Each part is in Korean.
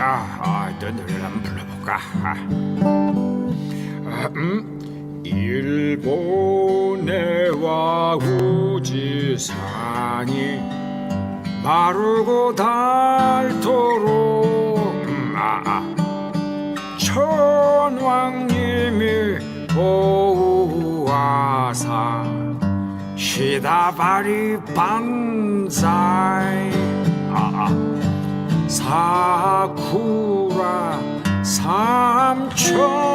어떤 노래를 한번 불러볼까? 일본의 와우지산이 마르고 닳도록 천왕님이 보호하사 시다바리 반사이 사쿠라 삼천리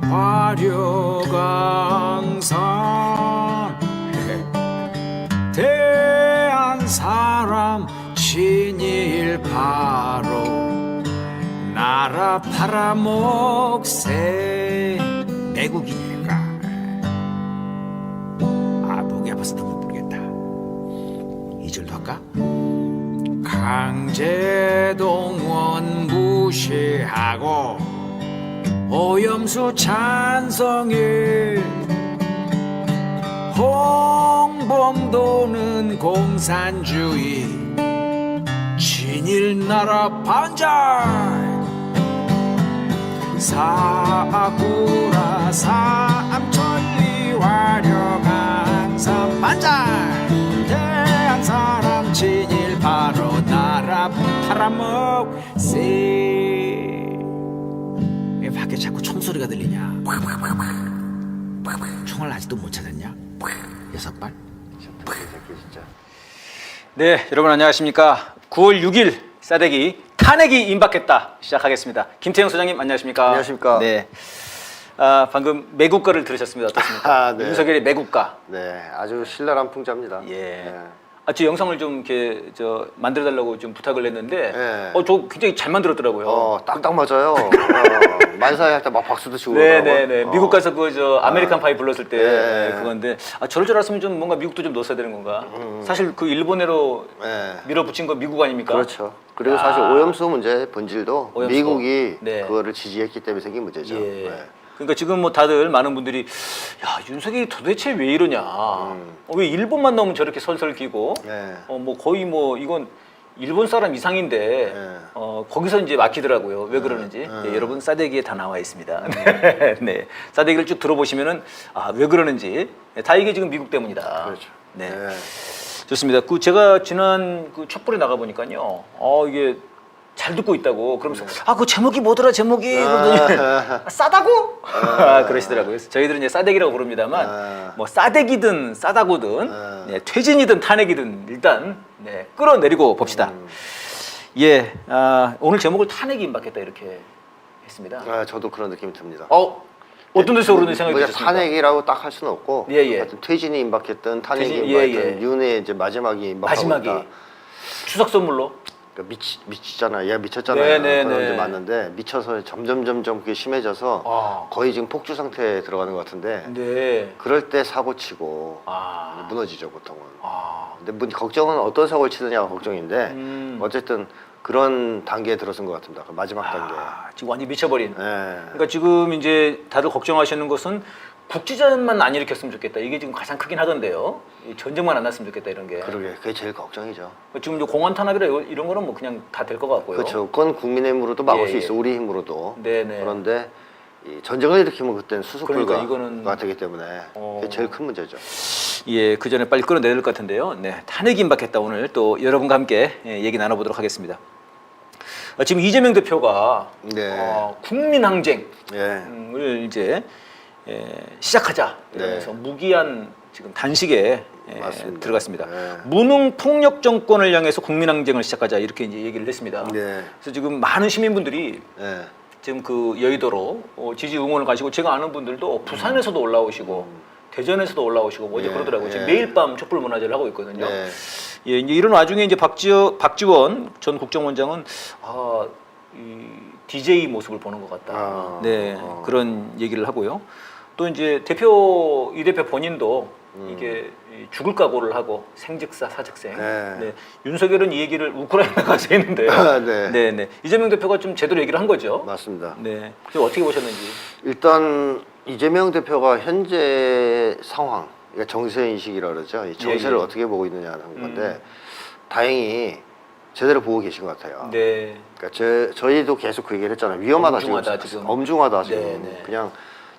화려강산 대한 사람 진일바로 나라 팔아먹세 내국이니까 목이 아파서 더 못 부르겠다. 이 줄도 할까? 강제동원 무시하고 오염수 찬성해 홍범도는 공산주의 진일나라 반장 사쿠라 삼천리 화려강산 반장 대한 사람 진일 바로 나라 팔아먹세. 왜 밖에 자꾸 총소리가 들리냐? 총을 아직도 못 찾았냐? 6발? 네, 여러분 안녕하십니까? 9월 6일 싸대기 탄핵이 임박했다 시작하겠습니다. 김태형 소장님 안녕하십니까? 안녕하십니까? 네. 방금 매국가를 들으셨습니다. 어떻습니까? 네. 윤석열의 매국가. 네, 아주 신랄한 풍자입니다. 예. 네. 저 영상을 좀 이렇게 만들어 달라고 좀 부탁을 했는데, 네. 저 굉장히 잘 만들었더라고요. 딱딱 맞아요. 만사에 할 때 막 박수도 치고 네네네. 그러더라고요. 미국 가서 아메리칸 파이 불렀을 때 네. 그건데, 저럴 줄 알았으면 좀 뭔가 미국도 좀 넣었어야 되는 건가? 사실 그 일본어로 네. 밀어붙인 건 미국 아닙니까? 그렇죠. 그리고 사실 오염수 문제의 본질도 오염수. 미국이 네. 그거를 지지했기 때문에 생긴 문제죠. 예. 네. 그러니까 지금 뭐 다들 많은 분들이 야 윤석열이 도대체 왜 이러냐? 왜 일본만 나오면 저렇게 설설 기고? 네. 뭐 거의 뭐 이건 일본 사람 이상인데 네. 거기서 이제 막히더라고요. 왜 그러는지 네, 여러분 싸대기에 다 나와 있습니다. 네, 싸대기를 쭉 들어보시면은 왜 그러는지 다 이게 지금 미국 때문이다. 그렇죠. 네, 네. 좋습니다. 제가 지난 촛불에 나가 보니까요. 이게 잘 듣고 있다고 그러면서 그 제목이 뭐더라 제목이 그러더니 싸다고 그러시더라고요. 그래서 저희들은 이제 싸대기라고 부릅니다만 뭐 싸대기든 싸다고든 네, 퇴진이든 탄핵이든 일단 네, 끌어내리고 봅시다. 예, 오늘 제목을 탄핵이 임박했다 이렇게 했습니다. 저도 그런 느낌이 듭니다. 어떤 데서 그런 생각이 드셨습니까? 탄핵이라고 딱 할 수는 없고, 예. 하여튼 퇴진이 임박했던 탄핵이 퇴진, 임박했던 윤의 이제 마지막이 임박하고 있다. 추석 선물로. 그러니까 미치잖아. 얘가 미쳤잖아요. 네네네. 그런 이제 맞는데 미쳐서 점점 그게 심해져서 거의 지금 폭주 상태에 들어가는 것 같은데 네. 그럴 때 사고 치고 무너지죠 보통은. 근데 걱정은 어떤 사고를 치느냐가 걱정인데 어쨌든 그런 단계에 들어선 것 같습니다. 그 마지막 단계. 지금 완전 히 미쳐버린. 네. 그러니까 지금 이제 다들 걱정하시는 것은 국지전만 안 일으켰으면 좋겠다. 이게 지금 가장 크긴 하던데요. 이 전쟁만 안 났으면 좋겠다 이런 게. 그러게 그게 제일 걱정이죠. 지금 이제 공원 탄압이라 이런 거는 뭐 그냥 다 될 것 같고요. 그렇죠. 그건 국민의 힘으로도 막을 예, 수 있어. 우리 힘으로도. 네네. 그런데 이 전쟁을 일으키면 그때는 수습불가가 그러니까 이거는 되기 때문에 그게 제일 큰 문제죠. 예, 그 전에 빨리 끌어내야 될 것 같은데요. 네, 탄핵이 임박했다. 오늘 또 여러분과 함께 얘기 나눠보도록 하겠습니다. 지금 이재명 대표가 네. 국민항쟁을 예. 이제 시작하자 이러면서 무기한 지금 단식에 맞습니다. 들어갔습니다. 네. 무능 폭력 정권을 향해서 국민항쟁을 시작하자 이렇게 이제 얘기를 했습니다. 네. 그래서 지금 많은 시민분들이 네. 지금 그 여의도로 지지 응원을 가시고 제가 아는 분들도 부산에서도 올라오시고 대전에서도 올라오시고 뭐 이제 예, 그러더라고요. 지금 예. 매일 밤 촛불 문화제를 하고 있거든요. 네. 예, 이제 이런 와중에 이제 박지원 전 국정원장은 이 DJ 모습을 보는 것 같다. 네, 그런 얘기를 하고요. 또 이제 이 대표 본인도 이게 죽을 각오를 하고 생즉사 사즉생. 네. 네. 윤석열은 이 얘기를 우크라이나 가서 했는데요. 네. 네. 이재명 대표가 좀 제대로 얘기를 한 거죠. 맞습니다. 네. 좀 어떻게 보셨는지. 일단 이재명 대표가 현재 상황, 그러니까 정세 인식이라 그러죠. 이 정세를 예. 어떻게 보고 있느냐는 건데 다행히 제대로 보고 계신 것 같아요. 네. 그러니까 저희도 계속 그 얘기를 했잖아요. 위험하다 엄중하다, 지금. 엄중하다 지금. 네, 네. 그냥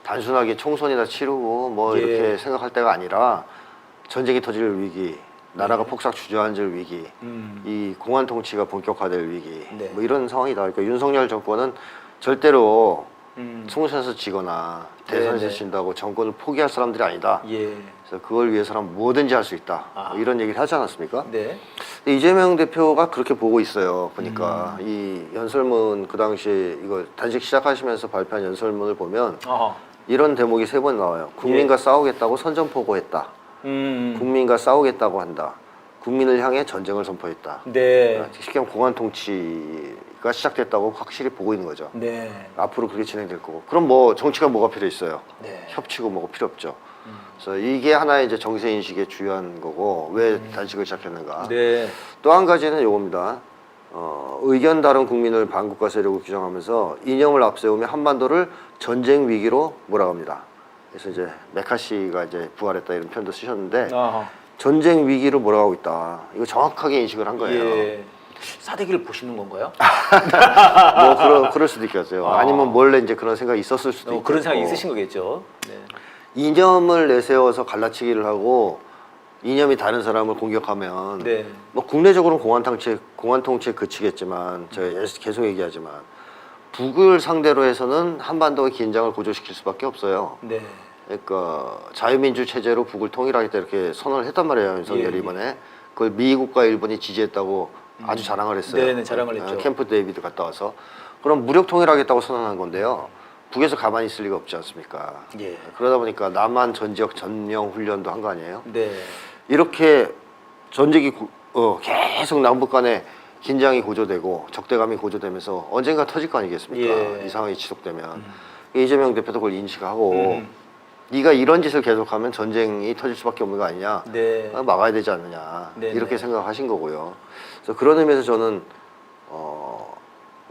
단순하게 총선이나 치르고 뭐 예. 이렇게 생각할 때가 아니라 전쟁이 터질 위기, 나라가 폭삭 주저앉을 위기, 이 공안 통치가 본격화될 위기, 네. 뭐 이런 상황이다. 그러니까 윤석열 정권은 절대로 음. 총선에서 지거나 네, 대선에서 네. 진다고 정권을 포기할 사람들이 아니다. 예. 그래서 그걸 위해서는 뭐든지 할 수 있다. 아. 뭐 이런 얘기를 하지 않았습니까? 네. 근데 이재명 대표가 그렇게 보고 있어요. 보니까 음. 이 연설문 그 당시 이거 단식 시작하시면서 발표한 연설문을 보면 어허. 이런 대목이 3번 나와요. 국민과 싸우겠다고 선전포고했다. 국민과 싸우겠다고 한다. 국민을 향해 전쟁을 선포했다. 네. 쉽게 말하면 공안 통치가 시작됐다고 확실히 보고 있는 거죠. 네. 앞으로 그렇게 진행될 거고. 그럼 뭐 정치가 뭐가 필요 있어요? 네. 협치고 뭐가 필요 없죠. 그래서 이게 하나의 이제 정세 인식의 주요한 거고 왜 단식을 시작했는가. 네. 또 한 가지는 요겁니다. 의견 다른 국민을 반국가 세력으로 규정하면서 이념을 앞세우며 한반도를 전쟁 위기로 몰아갑니다. 그래서 이제 메카시가 이제 부활했다 이런 표현도 쓰셨는데 어허. 전쟁 위기로 몰아가고 있다. 이거 정확하게 인식을 한 거예요. 예. 사대기를 보시는 건가요? 뭐 그럴 수도 있겠어요. 아니면 원래 이제 그런 생각이 있었을 수도 있고. 그런 생각이 있으신 거겠죠. 네. 이념을 내세워서 갈라치기를 하고 이념이 다른 사람을 공격하면 네. 뭐 국내적으로는 공안 통치에 그치겠지만 제가 계속 얘기하지만 북을 상대로 해서는 한반도의 긴장을 고조시킬 수밖에 없어요. 네. 그러니까 자유민주 체제로 북을 통일하겠다 이렇게 선언을 했단 말이에요. 윤석열이 예, 이번에 그걸 미국과 일본이 지지했다고 아주 자랑을 했어요. 네네, 자랑을 했죠. 캠프 데이비드 갔다 와서 그럼 무력 통일하겠다고 선언한 건데요. 북에서 가만히 있을 리가 없지 않습니까? 예. 그러다 보니까 남한 전지역 전령 훈련도 한 거 아니에요? 네. 이렇게 전쟁이 계속 남북 간에 긴장이 고조되고 적대감이 고조되면서 언젠가 터질 거 아니겠습니까? 예. 이 상황이 지속되면 이재명 대표도 그걸 인식하고 네가 이런 짓을 계속하면 전쟁이 터질 수밖에 없는 거 아니냐? 네. 막아야 되지 않느냐? 네네. 이렇게 생각하신 거고요. 그래서 그런 의미에서 저는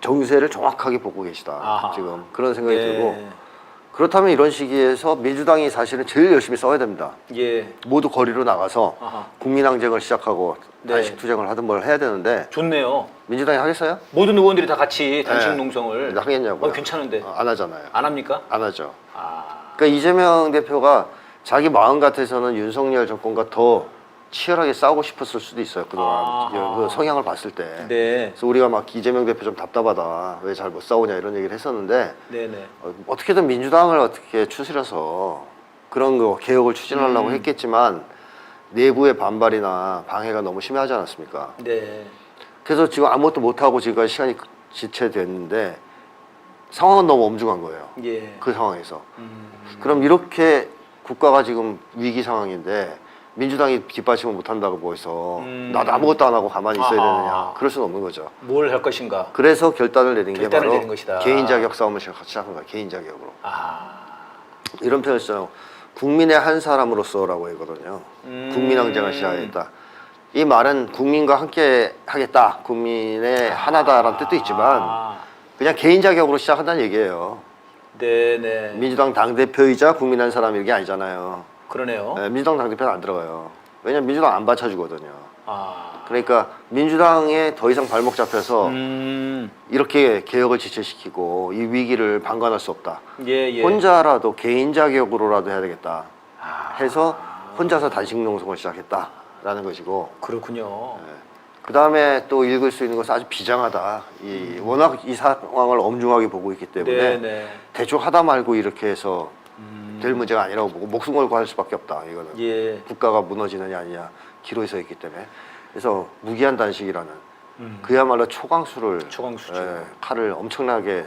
정세를 정확하게 보고 계시다. 아하. 지금 그런 생각이 네. 들고 그렇다면 이런 시기에서 민주당이 사실은 제일 열심히 싸워야 됩니다. 예. 모두 거리로 나가서 아하. 국민항쟁을 시작하고 네. 단식 투쟁을 하든 뭘 해야 되는데 좋네요. 민주당이 하겠어요? 모든 의원들이 다 같이 단식 네. 농성을 하겠냐고요? 괜찮은데 안 하잖아요. 안 합니까? 안 하죠. 아. 그러니까 이재명 대표가 자기 마음 같아서는 윤석열 정권과 더 치열하게 싸우고 싶었을 수도 있어요. 그동안 그 성향을 봤을 때. 네. 그래서 우리가 막 이재명 대표 좀 답답하다. 왜 잘 못 싸우냐 이런 얘기를 했었는데 네네. 어떻게든 민주당을 어떻게 추스려서 그런 거 개혁을 추진하려고 했겠지만 내부의 반발이나 방해가 너무 심하지 않았습니까? 네. 그래서 지금 아무것도 못하고 지금까지 시간이 지체됐는데 상황은 너무 엄중한 거예요. 예. 그 상황에서. 그럼 이렇게 국가가 지금 위기 상황인데 민주당이 뒷받침을 못한다고 해서 나도 아무것도 안 하고 가만히 있어야 아하. 되느냐. 그럴 수는 없는 거죠. 뭘 할 것인가? 그래서 결단을 내린 게 결단을 바로 내린 것이다. 개인 자격 싸움을 시작한 거예요. 개인 자격으로. 아. 이런 표현을 쓰잖아요. 국민의 한 사람으로서라고 했거든요. 국민항쟁을 시작하겠다. 이 말은 국민과 함께 하겠다. 국민의 하나다라는 뜻도 있지만 그냥 개인 자격으로 시작한다는 얘기예요. 네네. 민주당 당대표이자 국민 한 사람 이게 아니잖아요. 그러네요. 네, 민주당 당대표는 안 들어가요. 왜냐면 민주당 안 받쳐주거든요. 아. 그러니까 민주당에 더 이상 발목 잡혀서 이렇게 개혁을 지체시키고 이 위기를 방관할 수 없다. 예, 예. 혼자라도 개인 자격으로라도 해야 되겠다. 해서 혼자서 단식 농성을 시작했다라는 것이고 그렇군요. 그 다음에 또 읽을 수 있는 것은 아주 비장하다. 워낙 이 상황을 엄중하게 보고 있기 때문에 네네. 대충 하다 말고 이렇게 해서 될 문제가 아니라고 보고 목숨 걸고 할 수밖에 없다. 이거는 예. 국가가 무너지느냐 아니냐 기로에 서 있기 때문에 그래서 무기한 단식이라는 그야말로 초강수를 초강수죠. 칼을 엄청나게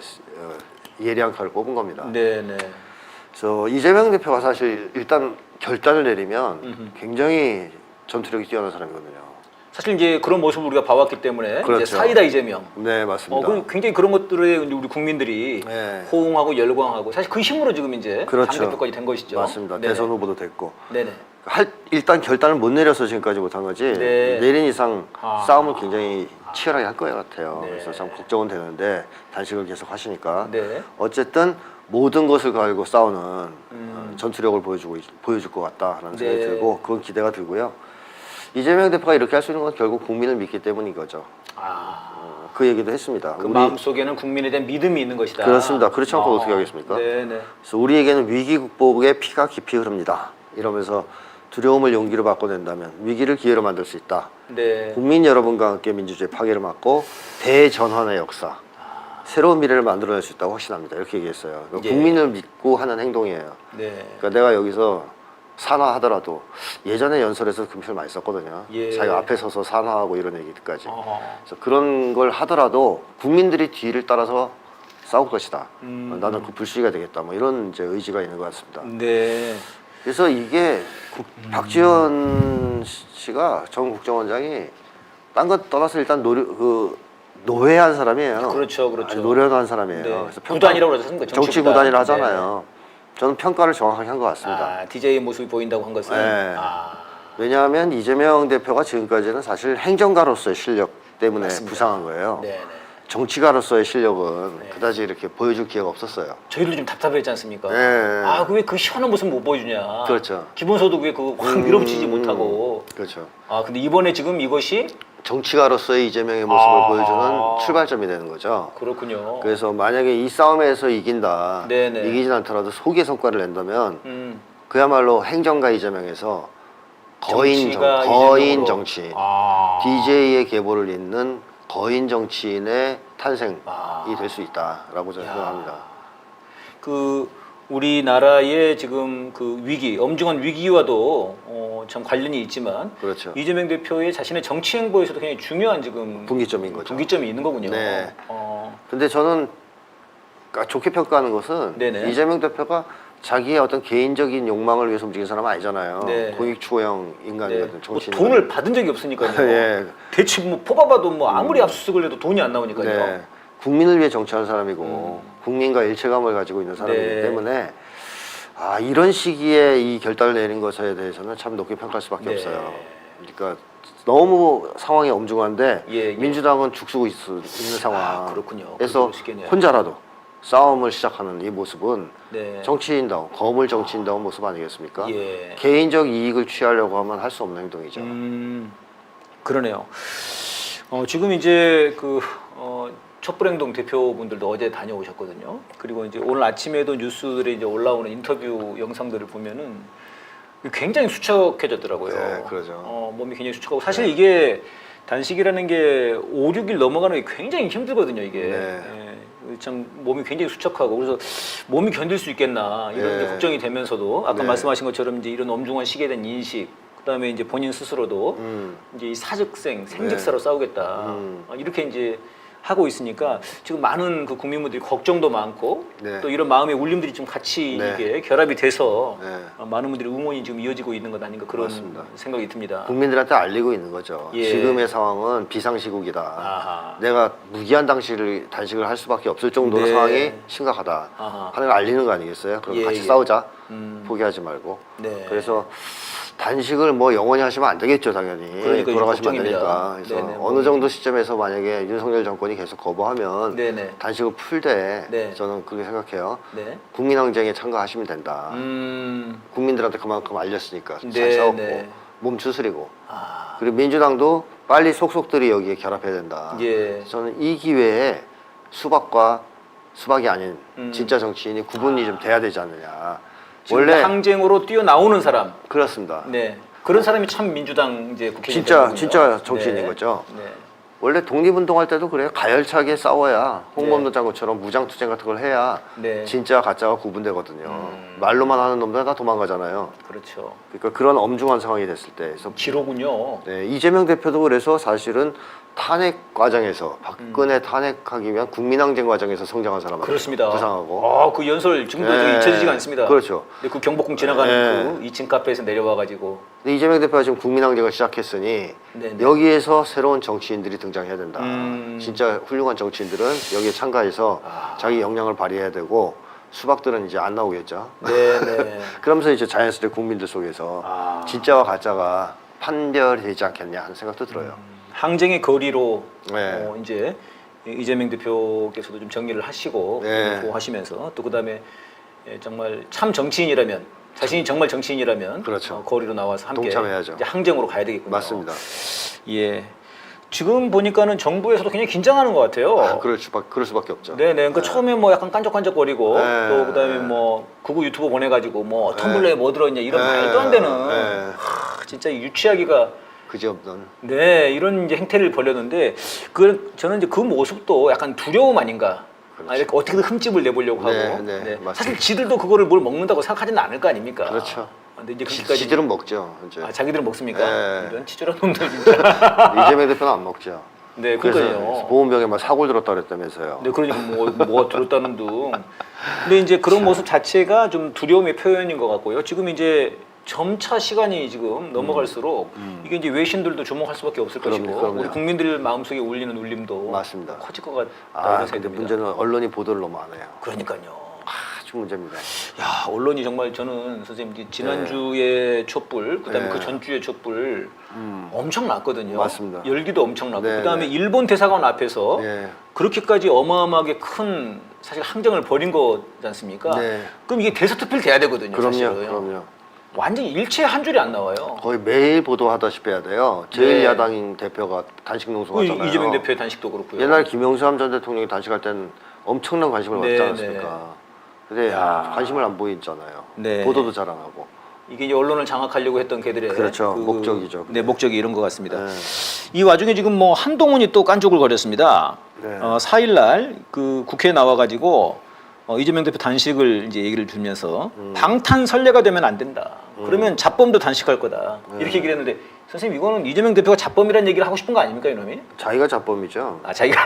예리한 칼을 뽑은 겁니다. 네네. 그래서 이재명 대표가 사실 일단 결단을 내리면 굉장히 전투력이 뛰어난 사람이거든요. 사실 이제 그런 모습을 우리가 봐왔기 때문에 그렇죠. 이제 사이다 이재명. 네, 맞습니다. 그럼 굉장히 그런 것들에 이제 우리 국민들이 네. 호응하고 열광하고 사실 그 힘으로 지금 이제 그렇죠. 당대표까지 된 것이죠. 맞습니다. 네네. 대선 후보도 됐고 네네. 일단 결단을 못 내려서 지금까지 못한 거지 네. 내린 이상 아. 싸움을 굉장히 치열하게 할 것 같아요. 네. 그래서 참 걱정은 되는데 단식을 계속 하시니까 네. 어쨌든 모든 것을 가지고 싸우는 전투력을 보여줄 것 같다라는 생각이 네. 들고 그건 기대가 들고요. 이재명 대표가 이렇게 할 수 있는 건 결국 국민을 믿기 때문인 거죠. 아, 그 얘기도 했습니다. 그 마음 속에는 국민에 대한 믿음이 있는 것이다. 그렇습니다. 그렇지 않고 어떻게 하겠습니까? 네네. 그래서 우리에게는 위기 극복의 피가 깊이 흐릅니다. 이러면서 두려움을 용기로 바꿔낸다면 위기를 기회로 만들 수 있다. 네. 국민 여러분과 함께 민주주의 파괴를 막고 대전환의 역사, 새로운 미래를 만들어낼 수 있다고 확신합니다. 이렇게 얘기했어요. 그러니까 예. 국민을 믿고 하는 행동이에요. 네. 그러니까 내가 여기서 산화하더라도 예전에 연설에서 그 표현을 많이 썼거든요. 예. 자기가 앞에 서서 산화하고 이런 얘기까지. 어허. 그래서 그런 걸 하더라도 국민들이 뒤를 따라서 싸울 것이다. 나는 그 불씨가 되겠다. 뭐 이런 이제 의지가 있는 것 같습니다. 네. 그래서 이게 박지원 씨가 전 국정원장이 딴 것 떠나서 일단 노회한 사람이에요. 그렇죠, 그렇죠. 아니, 노련한 사람이에요. 네. 그래서 구단이라고 그러죠. 정치 정치 구단. 구단이라 하잖아요. 저는 평가를 정확하게 한 것 같습니다. 아, DJ 모습이 보인다고 한 것은. 네. 아, 왜냐하면 이재명 대표가 지금까지는 사실 행정가로서의 실력 때문에 맞습니다. 부상한 거예요. 네, 네. 정치가로서의 실력은 네. 그다지 이렇게 보여줄 기회가 없었어요. 저희도 좀 답답했지 않습니까? 네. 아, 그 왜 그 시원한 모습 못 보여주냐? 그렇죠. 기본소득 왜 그거 확 밀어붙이지 못하고. 그렇죠. 아, 근데 이번에 지금 이것이 정치가로서의 이재명의 모습을 아. 보여주는 출발점이 되는 거죠. 그렇군요. 그래서 만약에 이 싸움에서 이긴다, 네네. 이기진 않더라도 소기의 성과를 낸다면 음, 그야말로 행정가 이재명에서 거인 정치가 거인 이재명으로. 정치인, 아. DJ의 계보를 잇는 거인 정치인의 탄생이 아. 될 수 있다라고 저는 야. 생각합니다. 그 우리나라의 지금 그 위기, 엄중한 위기와도 참 관련이 있지만 그렇죠. 이재명 대표의 자신의 정치 행보에서도 굉장히 중요한 지금 분기점인 거죠. 분기점이 있는 거군요. 네. 어, 근데 저는 좋게 평가하는 것은 네네. 이재명 대표가 자기의 어떤 개인적인 욕망을 위해서 움직인 사람은 아니잖아요. 네. 공익추호형 네. 인간이거든, 뭐 정치인. 돈을 받은 적이 없으니까요. 예. 대체 뭐 뽑아봐도 뭐 아무리 압수수색을 해도 돈이 안 나오니까요. 네. 국민을 위해 정치하는 사람이고 국민과 일체감을 가지고 있는 사람이기 네. 때문에 이런 시기에 이 결단을 내린 것에 대해서는 참 높게 평가할 수밖에 네. 없어요. 그러니까 너무 상황이 엄중한데 예, 예. 민주당은 죽쓰고 있는 상황. 아, 그렇군요. 그래서 그럴 수 있겠네요. 혼자라도 싸움을 시작하는 이 모습은 네. 정치인다운 거물 정치인다운 모습 아니겠습니까? 예. 개인적 이익을 취하려고 하면 할 수 없는 행동이죠. 그러네요. 지금 이제 그 촛불행동 대표분들도 어제 다녀오셨거든요. 그리고 이제 오늘 아침에도 뉴스들에 이제 올라오는 인터뷰 영상들을 보면은 굉장히 수척해졌더라고요. 네, 그러죠. 몸이 굉장히 수척하고 사실 이게 단식이라는 게 5, 6일 넘어가는 게 굉장히 힘들거든요. 이게 네. 참 몸이 굉장히 수척하고 그래서 몸이 견딜 수 있겠나 이런 네. 이제 걱정이 되면서도 아까 네. 말씀하신 것처럼 이제 이런 엄중한 시기에 대한 인식. 그다음에 이제 본인 스스로도 이제 이 사직생 생직사로 네. 싸우겠다 이렇게 이제 하고 있으니까 지금 많은 그 국민분들이 걱정도 많고 네. 또 이런 마음의 울림들이 좀 같이 네. 이게 결합이 돼서 네. 많은 분들이 응원이 지금 이어지고 있는 것 아닌가 그런 맞습니다. 생각이 듭니다. 국민들한테 알리고 있는 거죠. 예. 지금의 상황은 비상시국이다. 아하. 내가 무기한 단식을 할 수밖에 없을 정도로 네. 상황이 심각하다 아하. 하는 걸 알리는 거 아니겠어요? 그럼 예, 같이 예. 싸우자. 포기하지 말고. 네. 그래서 단식을 뭐 영원히 하시면 안 되겠죠, 당연히. 그러니까 돌아가시면 안 걱정입니다. 되니까. 그래서 네네, 어느 정도 시점에서 만약에 윤석열 정권이 계속 거부하면 네네. 단식을 풀되 네. 저는 그렇게 생각해요. 네. 국민항쟁에 참가하시면 된다. 국민들한테 그만큼 알렸으니까 잘 네, 싸웠고 네. 몸 추스리고 아. 그리고 민주당도 빨리 속속들이 여기에 결합해야 된다. 예. 저는 이 기회에 수박과 수박이 아닌 진짜 정치인이 구분이 좀 돼야 되지 않느냐. 지금 원래 항쟁으로 뛰어나오는 사람. 그렇습니다. 네. 그런 사람이 참 민주당 이제 국회의원 진짜 정치인인 거죠. 네. 원래 독립운동할 때도 그래요. 가열차게 싸워야 홍범도 장군처럼 무장투쟁 같은 걸 해야 네. 진짜 가짜가 구분되거든요. 말로만 하는 놈들 다 도망가잖아요. 그렇죠. 그러니까 그런 엄중한 상황이 됐을 때 그래서 기로군요. 네, 이재명 대표도 그래서 사실은 탄핵 과정에서 박근혜 탄핵하기 위한 국민항쟁 과정에서 성장한 사람이에요. 그렇습니다. 부상하고. 그 연설 지금도 네. 잊혀지지가 않습니다. 그렇죠. 근데 그 경복궁 지나가는 네. 그 2층 카페에서 내려와가지고 근데 이재명 대표가 지금 국민항쟁을 시작했으니 네네. 여기에서 새로운 정치인들이 등장해야 된다. 음. 진짜 훌륭한 정치인들은 여기에 참가해서 자기 역량을 발휘해야 되고 수박들은 이제 안 나오겠죠. 네네. 그러면서 이제 자연스레 국민들 속에서 진짜와 가짜가 판별되지 않겠냐 하는 생각도 들어요. 항쟁의 거리로 네. 이제 이재명 대표께서도 좀 정리를 하시고 네. 하시면서 또 그다음에 정말 참 정치인이라면 자신이 정말 정치인이라면 그렇죠. 거리로 나와서 함께 동참해야죠. 이제 항쟁으로 가야 되겠군요. 맞습니다. 예. 지금 보니까는 정부에서도 굉장히 긴장하는 것 같아요. 그럴 수밖에 없죠. 네네. 그러니까 처음에 뭐 약간 깐적깐적거리고 네. 또 그다음에 뭐 극우 유튜버 보내가지고 뭐 텀블러에 뭐 들어있냐 이런 네. 말도 안 되는 네. 진짜 유치하기가 그지없는. 네 이런 이제 행태를 벌였는데 저는 이제 그 모습도 약간 두려움 아닌가. 그렇죠. 아, 이렇게 어떻게든 흠집을 내보려고 하고. 네, 네, 맞습니다. 사실 지들도 그거를 뭘 먹는다고 생각하지는 않을 거 아닙니까? 그렇죠. 근데 이제 그렇게까지 지들은 먹죠. 이제. 아 자기들은 먹습니까? 네. 이런 치졸한 놈들 진짜. 이재명 대표는 안 먹죠. 네, 그래서 그러니까요. 보온병에 막 사골 들었다 그랬다면서요. 네, 그러니까 뭐가 들었다는 둥. 근데 이제 그런 모습 자체가 좀 두려움의 표현인 것 같고요. 지금 이제 점차 시간이 지금 넘어갈수록 이게 이제 외신들도 주목할 수밖에 없을 것이고 그럼요. 우리 국민들 마음속에 울리는 울림도 맞습니다. 커질 것 같다 아, 이런 근데 생각이 듭니다. 문제는 언론이 보도를 너무 안 해요. 그러니까요. 아주 문제입니다. 야 언론이 정말 저는 선생님 지난주에 촛불 그다음에 네. 그 전주에 촛불 엄청 났거든요. 맞습니다. 열기도 엄청 나고 네, 그다음에 네. 일본 대사관 앞에서 네. 그렇게까지 어마어마하게 큰 사실 항쟁을 벌인 거지 않습니까? 네. 그럼 이게 대서특필 돼야 되거든요. 그럼요, 사실은. 그럼요. 완전히 일체 한 줄이 안 나와요. 거의 매일 보도하다시피 해야 돼요. 제일 네. 야당인 대표가 단식 농성하잖아요. 이재명 대표의 단식도 그렇고요. 옛날 김영삼 전 대통령이 단식할 때는 엄청난 관심을 네, 받지 않았습니까? 근데 관심을 안 보이잖아요. 네. 보도도 잘 안 하고. 이게 이제 언론을 장악하려고 했던 걔들의 그렇죠. 목적이죠. 네, 목적이 이런 것 같습니다. 네. 이 와중에 지금 뭐 한동훈이 또 깐족을 거렸습니다. 네. 4일날 그 국회에 나와가지고 이재명 대표 단식을 이제 얘기를 주면서 방탄 선례가 되면 안 된다. 그러면 자범도 단식할 거다. 이렇게 얘기를 했는데 선생님 이거는 이재명 대표가 자범이라는 얘기를 하고 싶은 거 아닙니까 이놈이? 자기가 자범이죠. 아 자기가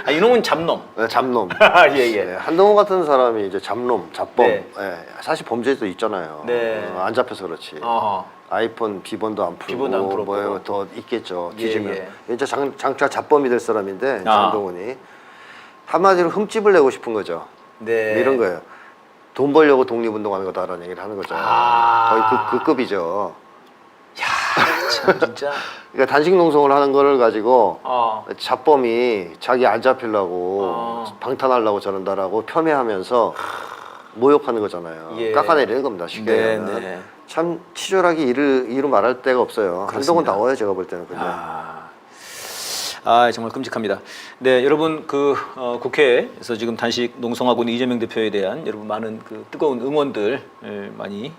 아, 이놈은 잡놈. 네, 잡놈. 예예. 네, 한동훈 같은 사람이 이제 잡놈, 자범. 네. 네, 사실 범죄도 있잖아요. 네. 안 잡혀서 그렇지. 어허. 아이폰 비번도 안 풀고 비번도 안 풀었고. 뭐 더 있겠죠. 예, 뒤지면. 예. 이제 장차 잡범이 될 사람인데 아. 한동훈이 한마디로 흠집을 내고 싶은 거죠. 네. 이런 거예요. 돈 벌려고 독립운동하는 거다라는 얘기를 하는 거죠. 아. 거의 그 급이죠. 야, 참 진짜. 그러니까 단식 농성을 하는 거를 가지고 어. 잡범이 자기 안 잡히려고 방탄하려고 저런다라고 폄훼하면서 모욕하는 거잖아요. 예. 깎아내리는 겁니다. 쉽게 네, 얘기하면. 네. 참 치졸하게 이루 말할 데가 없어요. 한동훈 나와요 제가 볼 때는 그냥. 아 정말 끔찍합니다. 네 여러분 그 국회에서 지금 단식 농성하고 있는 이재명 대표에 대한 여러분 많은 그 뜨거운 응원들 많이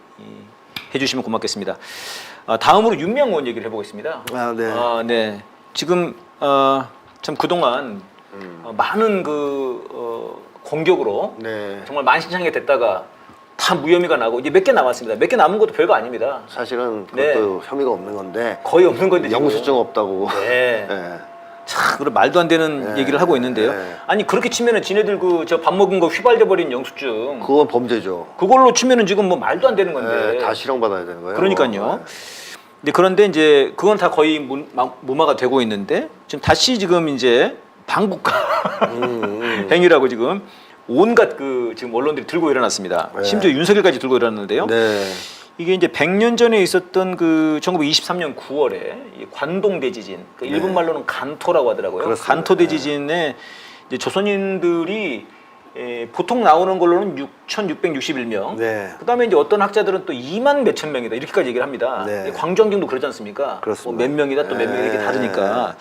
해주시면 고맙겠습니다. 다음으로 윤미향 의원 얘기를 해보겠습니다. 아, 네. 네. 지금 참 그동안 많은 공격으로 네. 정말 만신창이가 됐다가 다 무혐의가 나고 이제 몇 개 남았습니다. 몇 개 남은 것도 별거 아닙니다. 사실은 네. 그것도 혐의가 없는 건데 거의 없는 건데 지금. 영수증 없다고. 네. 네. 참 그런 말도 안 되는 네. 얘기를 하고 있는데요. 네. 아니 그렇게 치면은 지네들 그 저 밥 먹은 거 휘발돼 버린 영수증 그건 범죄죠. 그걸로 치면은 지금 뭐 말도 안 되는 건데. 네, 다 실형받아야 되는 거예요. 그러니까요. 네. 근데 그런데 이제 그건 다 거의 무마가 되고 있는데 지금 다시 지금 이제 반국가 행위라고 지금 온갖 그 지금 언론들이 들고 일어났습니다. 네. 심지어 윤석열까지 들고 일어났는데요. 네. 이게 이제 100년 전에 있었던 그 1923년 9월에 이 관동 대지진, 그 일본 말로는 간토라고 하더라고요. 그렇습니다. 간토 대지진에 이제 조선인들이 보통 나오는 걸로는 6,661명. 네. 그다음에 이제 어떤 학자들은 또 2만 몇천 명이다 이렇게까지 얘기를 합니다. 네. 광주항쟁도 그러지 않습니까? 그렇습니다. 뭐 몇 명이다 또 몇 네. 명 이렇게 다르니까.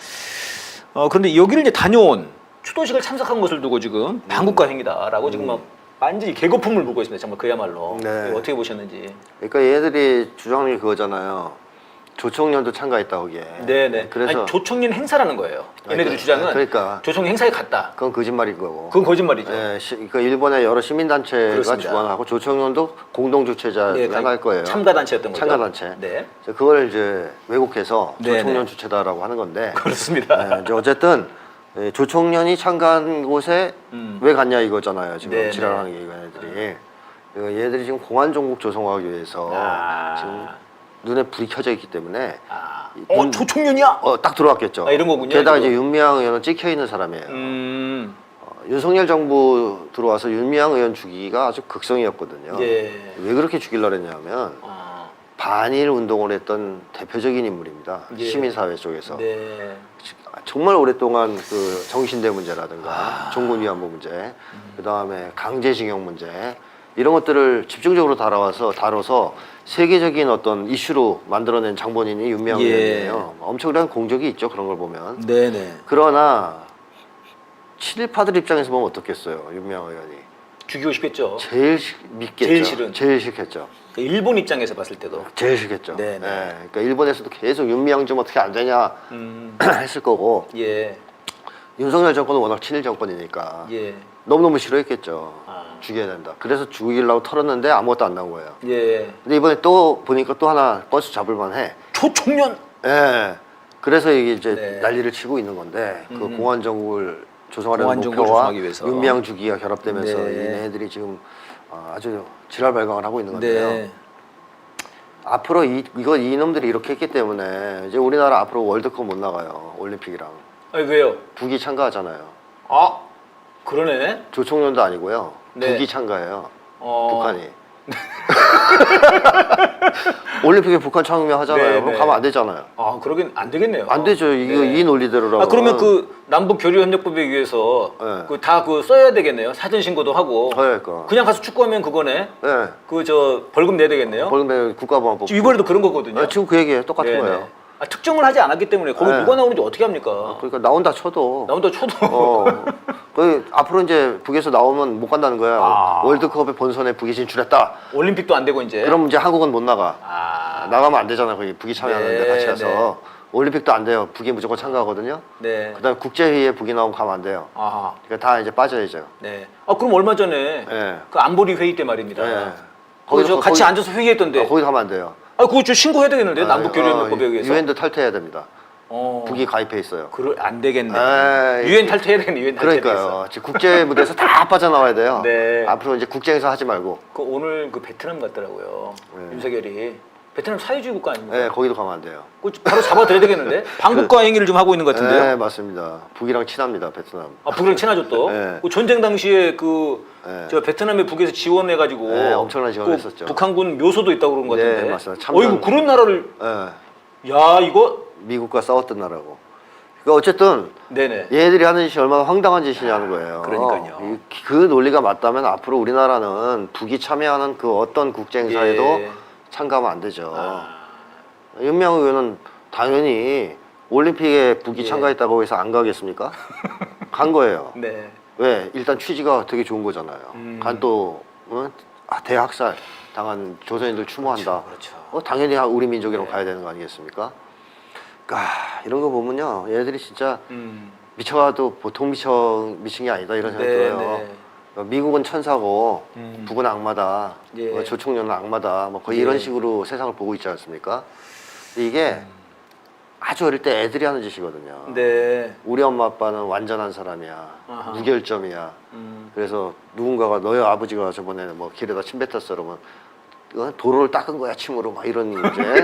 그런데 여기를 이제 다녀온 추도식을 참석한 것을 두고 지금 반국가 행위다라고 지금 막 완전히 개거품을 불고 있습니다. 정말 그야말로. 네. 이거 어떻게 보셨는지. 그러니까 얘들이 주장이 그거잖아요. 조총련도 참가했다 거기에. 네네. 그래서 아니, 조총련 행사라는 거예요. 얘네들의 주장은 그러니까 조총련 행사에 갔다. 그건 거짓말인 거고. 그건 거짓말이죠. 그러니까 일본의 여러 시민단체가 그렇습니다. 주관하고 조총련도 공동 주최자 네, 중에 하나일 거예요. 참가단체였던 거죠. 참가단체. 네. 그래서 그걸 이제 왜곡해서 네네. 조총련 주최다라고 하는 건데. 그렇습니다. 네, 이제 어쨌든 조총련이 참가한 곳에 왜 갔냐 이거잖아요. 지금 네네. 지랄하는 게 얘들이. 얘들이 지금 공안 종국 조성하기 위해서 지금 눈에 불이 켜져 있기 때문에 조총련이야? 딱 들어왔겠죠. 아, 이런 거군요, 게다가 지금. 이제 윤미향 의원은 찍혀 있는 사람이에요. 윤석열 정부 들어와서 윤미향 의원 죽이기가 아주 극성이었거든요. 예. 왜 그렇게 죽이려고 했냐면 반일 운동을 했던 대표적인 인물입니다. 예. 시민사회 쪽에서. 네. 정말 오랫동안 그 정신대 문제라든가 종군 위안부 문제, 그 다음에 강제징용 문제, 이런 것들을 집중적으로 다뤄서 세계적인 어떤 이슈로 만들어낸 장본인이 윤미향 예. 의원이에요. 엄청난 공적이 있죠. 그런 걸 보면. 네네. 그러나 친일파들 입장에서 보면 어떻겠어요. 윤미향 의원이. 죽이고 싶겠죠. 믿겠죠. 제일 싫은. 제일 싫겠죠. 그러니까 일본 입장에서 봤을 때도. 제일 싫겠죠. 네네. 예, 그러니까 일본에서도 계속 윤미향 좀 어떻게 안 되냐 했을 거고 예. 윤석열 정권은 워낙 친일 정권이니까 예. 너무너무 싫어했겠죠. 아. 죽여야 된다. 그래서 죽이려고 털었는데 아무것도 안 나온 거예요. 예. 근데 이번에 또 보니까 또 하나 건수 잡을 만해. 초청년. 예. 그래서 이게 이제 네. 난리를 치고 있는 건데 그 공안 정국을 조성하려는 공안 정국을 목표와 조성하기 위해서. 윤미향 주기가 결합되면서 네. 얘네들이 지금 아주 지랄발광을 하고 있는 건데요. 네. 앞으로 이놈들이 이렇게 했기 때문에 이제 우리나라 앞으로 월드컵 못 나가요. 올림픽이랑. 아니 왜요? 북이 참가하잖아요. 아 그러네. 조총련도 아니고요. 네. 북이 참가해요. 어. 북한이. 올림픽에 북한 참여하잖아요. 네, 그럼 네. 가면 안 되잖아요. 아 그러긴 안 되겠네요. 안 되죠. 이거 네. 이 논리대로라고. 아 그러면 그 남북 교류 협력법에 의해서 네. 그 다 그 써야 되겠네요. 사전 신고도 하고. 그러니까. 그냥 가서 축구하면 그거네. 네. 그 저 벌금 내야 되겠네요. 벌금 국가보안법. 지금 이번에도 그런 거거든요. 지금 그 얘기예요. 똑같은 네네. 거예요. 아, 특정을 하지 않았기 때문에 거기 네. 누가 나오는지 어떻게 합니까? 그러니까 나온다 쳐도. 나온다 쳐도. 그 앞으로 이제 북에서 나오면 못 간다는 거야. 아. 월드컵의 본선에 북이 진출했다. 올림픽도 안 되고 이제. 그럼 이제 한국은 못 나가. 아. 나가면 안 되잖아. 거기 북이 참여하는데 네, 같이 가서. 네. 올림픽도 안 돼요. 북이 무조건 참가하거든요. 네. 그다음에 국제회의에 북이 나오면 가면 안 돼요. 아하. 그러니까 다 이제 빠져야죠. 네. 아 그럼 얼마 전에 네. 그 안보리 회의 때 말입니다. 네. 거기 저 같이 앉아서 회의했던데. 거기 가면 안 돼요. 아 그거 저 신고해야 되겠는데 남북 교류 협력법에 의해서. 유엔도 탈퇴해야 됩니다. 어. 북이 가입해 있어요. 안 되겠네. 에이, 유엔 탈퇴해야 되겠네. 유엔 탈퇴. 그러니까요. 지금 국제 무대에서 다 빠져나와야 돼요. 네. 앞으로 이제 국제에서 하지 말고. 그 오늘 그 베트남 갔더라고요. 네. 윤석열이. 베트남 사회주의 국가 아닙니까? 네, 거기도 가면 안 돼요. 그거 바로 잡아들여야 되겠는데? 반국가 행위를 좀 하고 있는 것 같은데요? 네, 맞습니다. 북이랑 친합니다, 베트남. 아, 북이랑 친하죠 또? 네. 그 전쟁 당시에 그, 네. 저 베트남에 북에서 지원해가지고. 네, 엄청난 지원을 그 했었죠. 북한군 묘소도 있다고 그런 것 네, 같은데. 맞습니다. 참전. 어이구, 그런 나라를. 네, 야, 이거. 미국과 싸웠던 나라고. 그러니까 어쨌든 네네. 얘네들이 하는 짓이 얼마나 황당한 짓이냐는 거예요. 그러니까요. 그 논리가 맞다면 앞으로 우리나라는 북이 참여하는 그 어떤 국제 행사에도 예. 참가하면 안 되죠. 아. 윤미향 의원은 당연히 올림픽에 북이 예. 참가했다고 해서 안 가겠습니까? 간 거예요. 네. 왜? 일단 취지가 되게 좋은 거잖아요. 간 또 대학살 당한 조선인들 추모한다. 그렇죠. 당연히 우리 민족이랑 네. 가야 되는 거 아니겠습니까? 이런 거 보면요, 얘네들이 진짜 음. 미쳐도 보통 미친 게 아니다 이런 생각이 네, 들어요. 네. 미국은 천사고 음. 북은 악마다, 예. 조총련은 악마다, 뭐 거의 예. 이런 식으로 세상을 보고 있지 않습니까? 근데 이게 아주 어릴 때 애들이 하는 짓이거든요. 네. 우리 엄마 아빠는 완전한 사람이야, 아하. 무결점이야. 그래서 누군가가 너희 아버지가 저번에 뭐 길에다 침 뱉었어 그러면 도로를 닦은 거야 침으로 막 이런 이제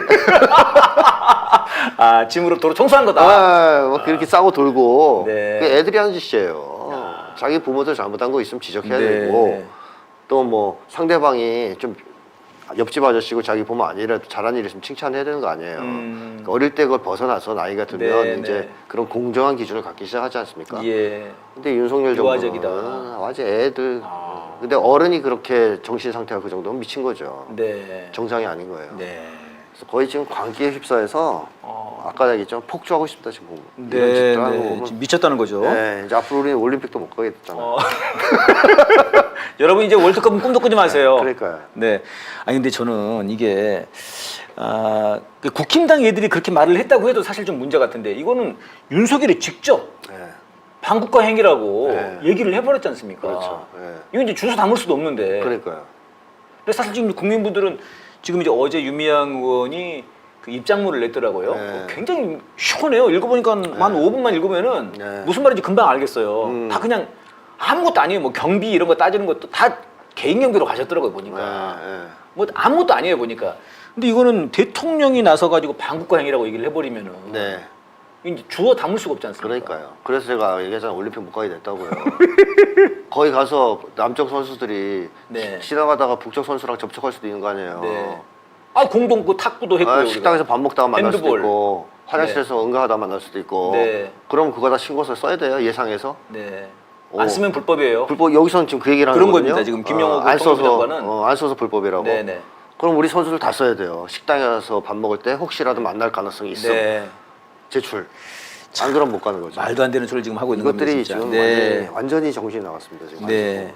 아, 짐으로 도로 청소한 거다. 뭐 그렇게 싸고 돌고 네. 그 애들이 하는 짓이에요. 자기 부모들 잘못한 거 있으면 지적해야 네. 되고 또 뭐 상대방이 좀 옆집 아저씨고 자기 부모 아니라도 잘한 일 있으면 칭찬해야 되는 거 아니에요. 그러니까 어릴 때 그걸 벗어나서 나이가 들면 네, 이제 네. 그런 공정한 기준을 갖기 시작하지 않습니까? 예. 근데 윤석열 유아적이다. 정부는 아주 애들. 아. 근데 어른이 그렇게 정신 상태가 그 정도면 미친 거죠. 네. 정상이 아닌 거예요. 네. 그래서 거의 지금 광기에 휩싸여서 아까 얘기했지만 폭주하고 싶다 지금 보면. 이런 네. 짓들 하는 거 네. 보면. 지금 미쳤다는 거죠. 네, 이제 앞으로 우리는 올림픽도 못 가게 됐잖아요. 여러분 이제 월드컵은 꿈도 꾸지 마세요. 그러니까요. 네. 아니 근데 저는 이게 그 국힘당 애들이 그렇게 말을 했다고 해도 사실 좀 문제 같은데 이거는 윤석열이 직접 네. 반국가 행위라고 네. 얘기를 해버렸지 않습니까? 그렇죠. 네. 이거 이제 주소 담을 수도 없는데. 그러니까요. 근데 사실 지금 국민분들은 지금 이제 어제 윤미향 의원이 그 입장문을 냈더라고요. 네. 굉장히 시원해요. 읽어보니까 한 5분만 읽으면은 네. 무슨 말인지 금방 알겠어요. 다 그냥 아무것도 아니에요. 뭐 경비 이런 거 따지는 것도 다 개인 경비로 가셨더라고요 보니까. 네, 네. 뭐 아무것도 아니에요 보니까. 근데 이거는 대통령이 나서 가지고 반국가 행위라고 얘기를 해버리면은 네. 이제 주워 담을 수가 없지 않습니까? 그러니까요. 그래서 제가 얘기했잖아요. 올림픽 못 가게 됐다고요. 거기 가서 남쪽 선수들이 네. 지나가다가 북쪽 선수랑 접촉할 수도 있는 거 아니에요. 네. 아 공동 그 탁구도 했고요. 우리가. 식당에서 밥 먹다가 만날 핸드볼. 수도 있고 화장실에서 응가하다 만날 수도 있고 네. 그럼 그거 다 신고서 써야 돼요. 예상해서. 네. 안 쓰면 불법이에요. 불법 여기서는 지금 그 얘기를 하는 그런 거거든요. 겁니다. 지금 김영호 안 써서 장관은 안 써서 불법이라고. 네네. 그럼 우리 선수들 다 써야 돼요. 식당에 가서 밥 먹을 때 혹시라도 만날 가능성이 있어. 네. 제출. 안 그러면 못 가는 거죠. 말도 안 되는 소리를 지금 하고 있는 겁니다. 이것들이 진짜. 지금 네. 완전히 정신이 나갔습니다. 지금. 네.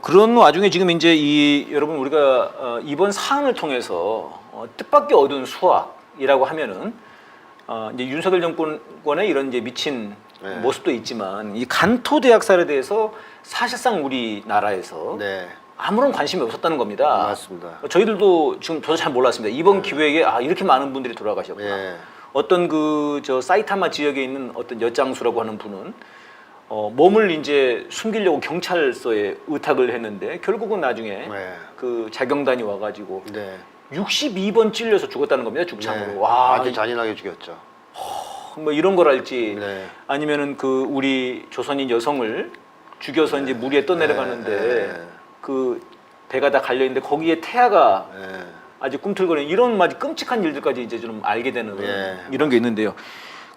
그런 와중에 지금 이제 여러분 우리가 이번 사안을 통해서 뜻밖의 어두운 수학이라고 하면은 이제 윤석열 정권의 이런 이제 미친 네. 모습도 있지만 이 간토 대학살에 대해서 사실상 우리나라에서 네. 아무런 관심이 없었다는 겁니다. 맞습니다. 저희들도 지금 저도 잘 몰랐습니다. 이번 기회에 이렇게 많은 분들이 돌아가셨구나. 네. 어떤 사이타마 지역에 있는 어떤 여장수라고 하는 분은 몸을 이제 숨기려고 경찰서에 의탁을 했는데 결국은 나중에 네. 그 자경단이 와가지고 네. 62번 찔려서 죽었다는 겁니다. 죽창으로. 네. 와, 아주 잔인하게 죽였죠. 뭐 이런 걸 알지. 네. 아니면은 그 우리 조선인 여성을 죽여서 이제 물 위에 떠내려가는데 네. 그 배가 다 갈려 있는데 거기에 태아가 네. 아주 꿈틀거리는 이런 아주 끔찍한 일들까지 이제 좀 알게 되는 예. 이런 게 있는데요.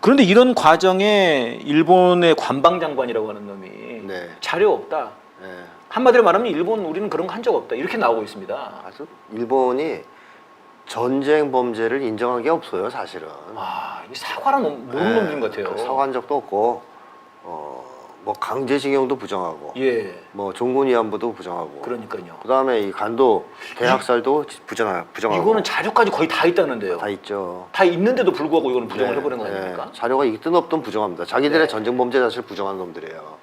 그런데 이런 과정에 일본의 관방장관이라고 하는 놈이 네. 자료 없다. 네. 한마디로 말하면 일본 우리는 그런 거 한 적 없다. 이렇게 나오고 있습니다. 아주 일본이 전쟁 범죄를 인정한 게 없어요, 사실은. 이 사과는 모르는 놈들인 것 같아요. 사과한 적도 없고, 뭐 강제징용도 부정하고, 예, 뭐 종군위안부도 부정하고, 그러니까요. 그다음에 이 간도 대학살도 부정하고. 이거는 자료까지 거의 다 있다는데요. 다 있죠. 다 있는데도 불구하고 이거는 부정을 네, 해버리는 거 아닙니까? 네. 자료가 있든 없든 부정합니다. 자기들의 네. 전쟁 범죄 자체를 부정하는 놈들이에요.